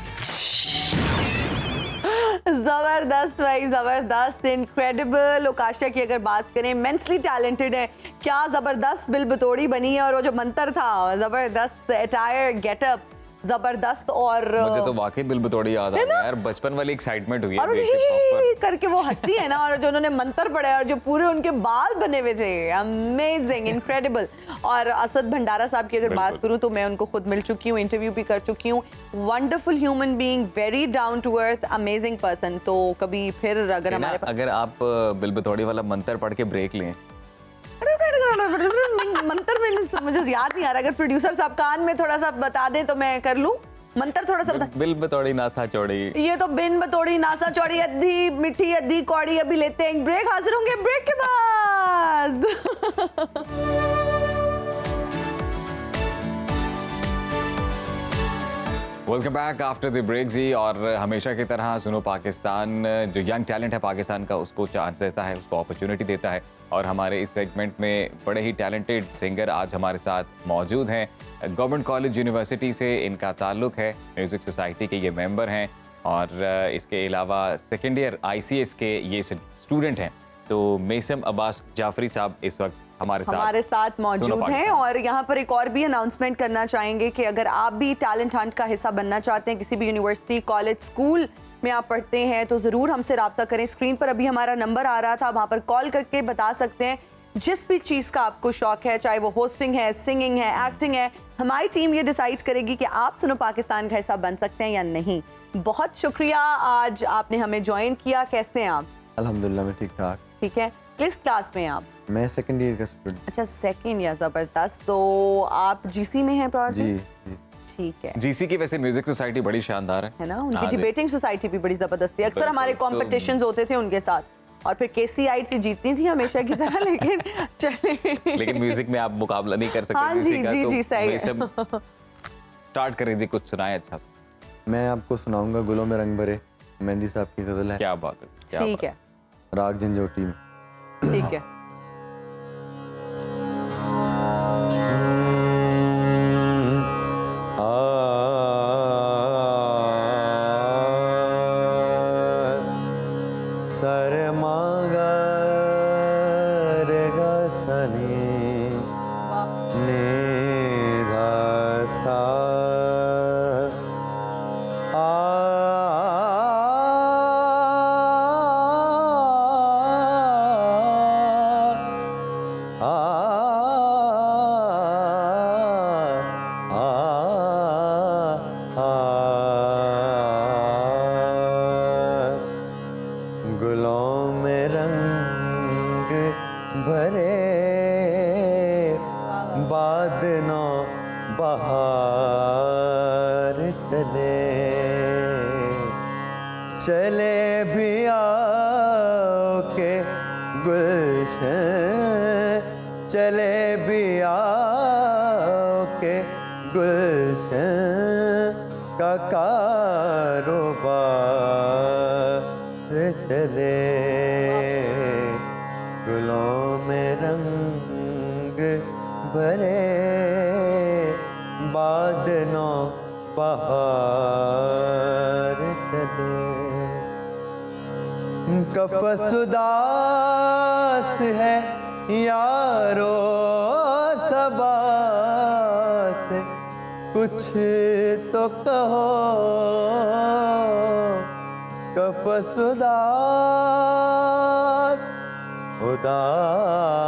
जबरदस्त भाई, जबरदस्त, इनक्रेडिबल। ओकाशा की अगर बात करें, इमेंसली टैलेंटेड है, क्या जबरदस्त बिल बतौड़ी बनी है, और वो जो मंत्र था, जबरदस्त अटायर, गेटअप, जबरदस्त। और मुझे तो वाकई बिल बतौड़ी याद आ गया यार, बचपन वाली एक्साइटमेंट हुई है और देख के proper। करके वो हंसती है ना, और जो उन्होंने मंत्र पढ़े और जो पूरे उनके बाल बने हुए थे, अमेजिंग, इनक्रेडिबल। और असद भंडारा साहब की अगर बात करूं तो मैं उनको खुद मिल चुकी हूँ, इंटरव्यू भी कर चुकी हूँ। Wonderful human being, very down to earth, amazing person. तो कभी फिर अगर है ना, हमारे अगर आप बिल बतौड़ी वाला मंत्र पढ़ के ब्रेक लें, मंत्र में मुझे याद नहीं आ रहा, अगर प्रोड्यूसर साहब कान में थोड़ा सा बता दें तो मैं कर लूं मंत्र थोड़ा सा बता। बिल बतौड़ी नासा चौड़ी, ये तो बिन बतौड़ी नासा चौड़ी, अद्धी मीठी अद्धी कौड़ी। अभी लेते हैं एक ब्रेक, हाजिर होंगे ब्रेक के बाद। Welcome back after the break जी। और हमेशा की तरह सुनो पाकिस्तान, जो यंग टैलेंट है पाकिस्तान का, उसको चांस देता है, उसको अपॉर्चुनिटी देता है। और हमारे इस सेगमेंट में बड़े ही टैलेंटेड सिंगर आज हमारे साथ मौजूद हैं। गवर्नमेंट कॉलेज यूनिवर्सिटी से इनका ताल्लुक है, म्यूज़िक सोसाइटी के ये मेंबर हैं, और इसके अलावा सेकेंड ईयर ICS के ये स्टूडेंट हैं। तो मेसम अब्बास जाफरी साहब इस वक्त हमारे साथ मौजूद हैं। और यहाँ पर एक और भी अनाउंसमेंट करना चाहेंगे कि अगर आप भी टैलेंट हंट का हिस्सा बनना चाहते हैं, किसी भी यूनिवर्सिटी, कॉलेज, स्कूल में आप पढ़ते हैं, तो ज़रूर हमसे रब्ता करें। स्क्रीन पर अभी हमारा नंबर आ रहा था, वहाँ पर कॉल करके बता सकते हैं जिस भी चीज़ का आपको शौक है, चाहे वो होस्टिंग है, सिंगिंग है, एक्टिंग है। हमारी टीम ये डिसाइड करेगी कि आप सुनो पाकिस्तान का हिस्सा बन सकते हैं या नहीं। बहुत शुक्रिया, आज आपने हमें ज्वाइन किया। कैसे हैं आप? अल्हम्दुलिल्लाह मैं ठीक ठाक। ठीक है। किस क्लास में हैं आप? मैं सेकंड ईयर का स्टूडेंट। अच्छा, सेकंड ईयर, जबरदस्त। तो आप GC में हैं प्रोजेक्ट? जी। ठीक है। GC की वैसे म्यूजिक सोसाइटी बड़ी शानदार है ना, उनकी हाँ जी। डिबेटिंग सोसाइटी भी बड़ी जबरदस्त थी। अक्सर हमारे बिल्कुल, तो- कॉम्पिटिशन्स होते थे उनके साथ, और फिर KCIT जीतती थी हमेशा की तरह। लेकिन चले, लेकिन म्यूजिक में आप मुकाबला नहीं कर सकते हाँ किसी जी, का। जी, तो जी, सही है। स्टार्ट करें जी, कुछ सुनाए अच्छा सा। मैं आपको सुनाऊंगा गुलों में रंग भरे, मेहंदी साहब की गजल है। क्या बात है, क्या ठीक बात है, राग झंझोटी में। ठीक है। सरे मागा रे गा सनी ने धा सा गुलों में रंग भरे बादलों बहार चले भी आओ के गुलशन, चले भी आओ के गुलशन का कारोबार चले। गुलों में रंग भरे बादलों बहार चले। कफस उदास है यारो सबास, कुछ तो कहो। कफस उदास उदास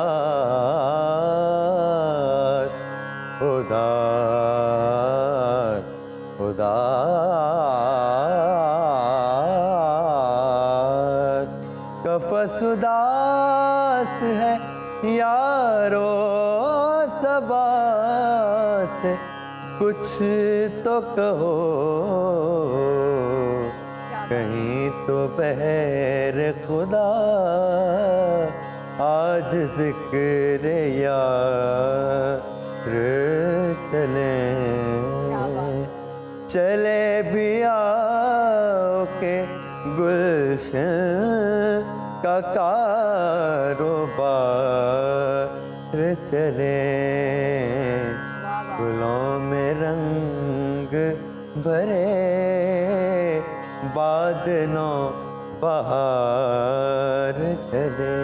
उदास उदास, कफस उदास है यारो सबास, कुछ तो कहो। कहीं तो बहर खुदा आज जिक्र यार चले। चले भी आओ के गुलशन का कारोबार चले। गुलों में रंग भरे बादलों बहार चले।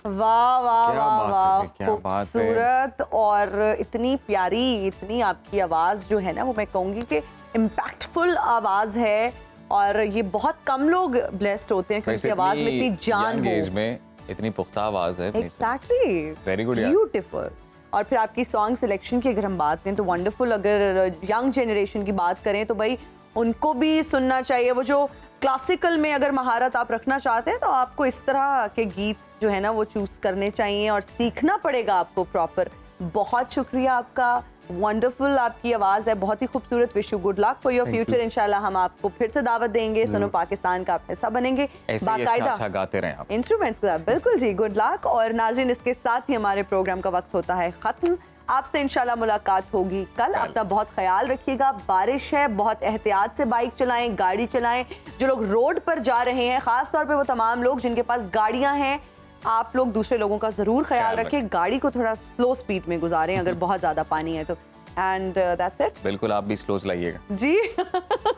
वाह वाह क्या वाह बात है वाह जी, क्या बात है। खूबसूरत और इतनी प्यारी, इतनी आपकी आवाज़ जो है ना वो मैं कहूँगी कि इम्पैक्टफुल आवाज़ है और ये बहुत कम लोग ब्लेस्ड होते हैं क्योंकि आवाज़ में इतनी जान एज हो। में इतनी पुख्ता आवाज है अपनी। एग्जैक्टली, Very good यार। ब्यूटीफुल। और फिर आपकी सॉन्ग सिलेक्शन की अगर हम बात करें तो वंडरफुल। अगर यंग जनरेशन की बात करें तो भाई उनको भी सुनना चाहिए। वो जो क्लासिकल में अगर महारत आप रखना चाहते हैं तो आपको इस तरह के गीत जो है ना वो चूज करने चाहिए और सीखना पड़ेगा आपको प्रॉपर। बहुत शुक्रिया आपका, वंडरफुल आपकी आवाज़ है, बहुत ही खूबसूरत। Wish you good luck for your future. इंशाल्लाह हम आपको फिर से दावत देंगे, सुनो पाकिस्तान का आप हिस्सा बनेंगे ऐसे ही अच्छा गाते रहें आप। इंस्ट्रूमेंट्स के साथ। बिल्कुल जी, गुड लक। और नाज़रीन, इसके साथ ही हमारे प्रोग्राम का वक्त होता है ख़त्म। आपसे इंशाल्लाह मुलाकात होगी कल। अपना बहुत ख्याल रखिएगा। बारिश है, बहुत एहतियात से बाइक चलाएं, गाड़ी चलाएं। जो लोग रोड पर जा रहे हैं, ख़ास तौर पे वो तमाम लोग जिनके पास गाड़ियां हैं, आप लोग दूसरे लोगों का ज़रूर ख्याल रखें। गाड़ी को थोड़ा स्लो स्पीड में गुजारें अगर बहुत ज़्यादा पानी है तो। And that's it. बिल्कुल, आप भी स्लो चलाइएगा जी।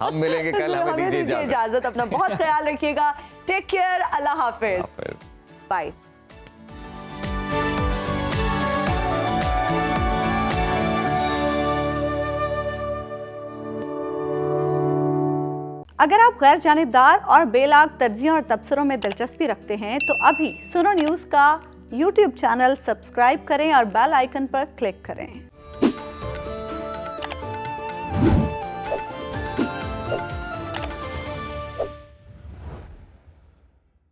हम मिलेंगे कल, हमें दीजिए इजाज़त। अपना बहुत ख्याल रखिएगा। टेक केयर, अल्लाह हाफिज, बाय। अगर आप गैर जानिबदार और बेलाग तज्जियों और तबसरों में दिलचस्पी रखते हैं तो अभी सुनो न्यूज़ का YouTube चैनल सब्सक्राइब करें और बेल आइकन पर क्लिक करें।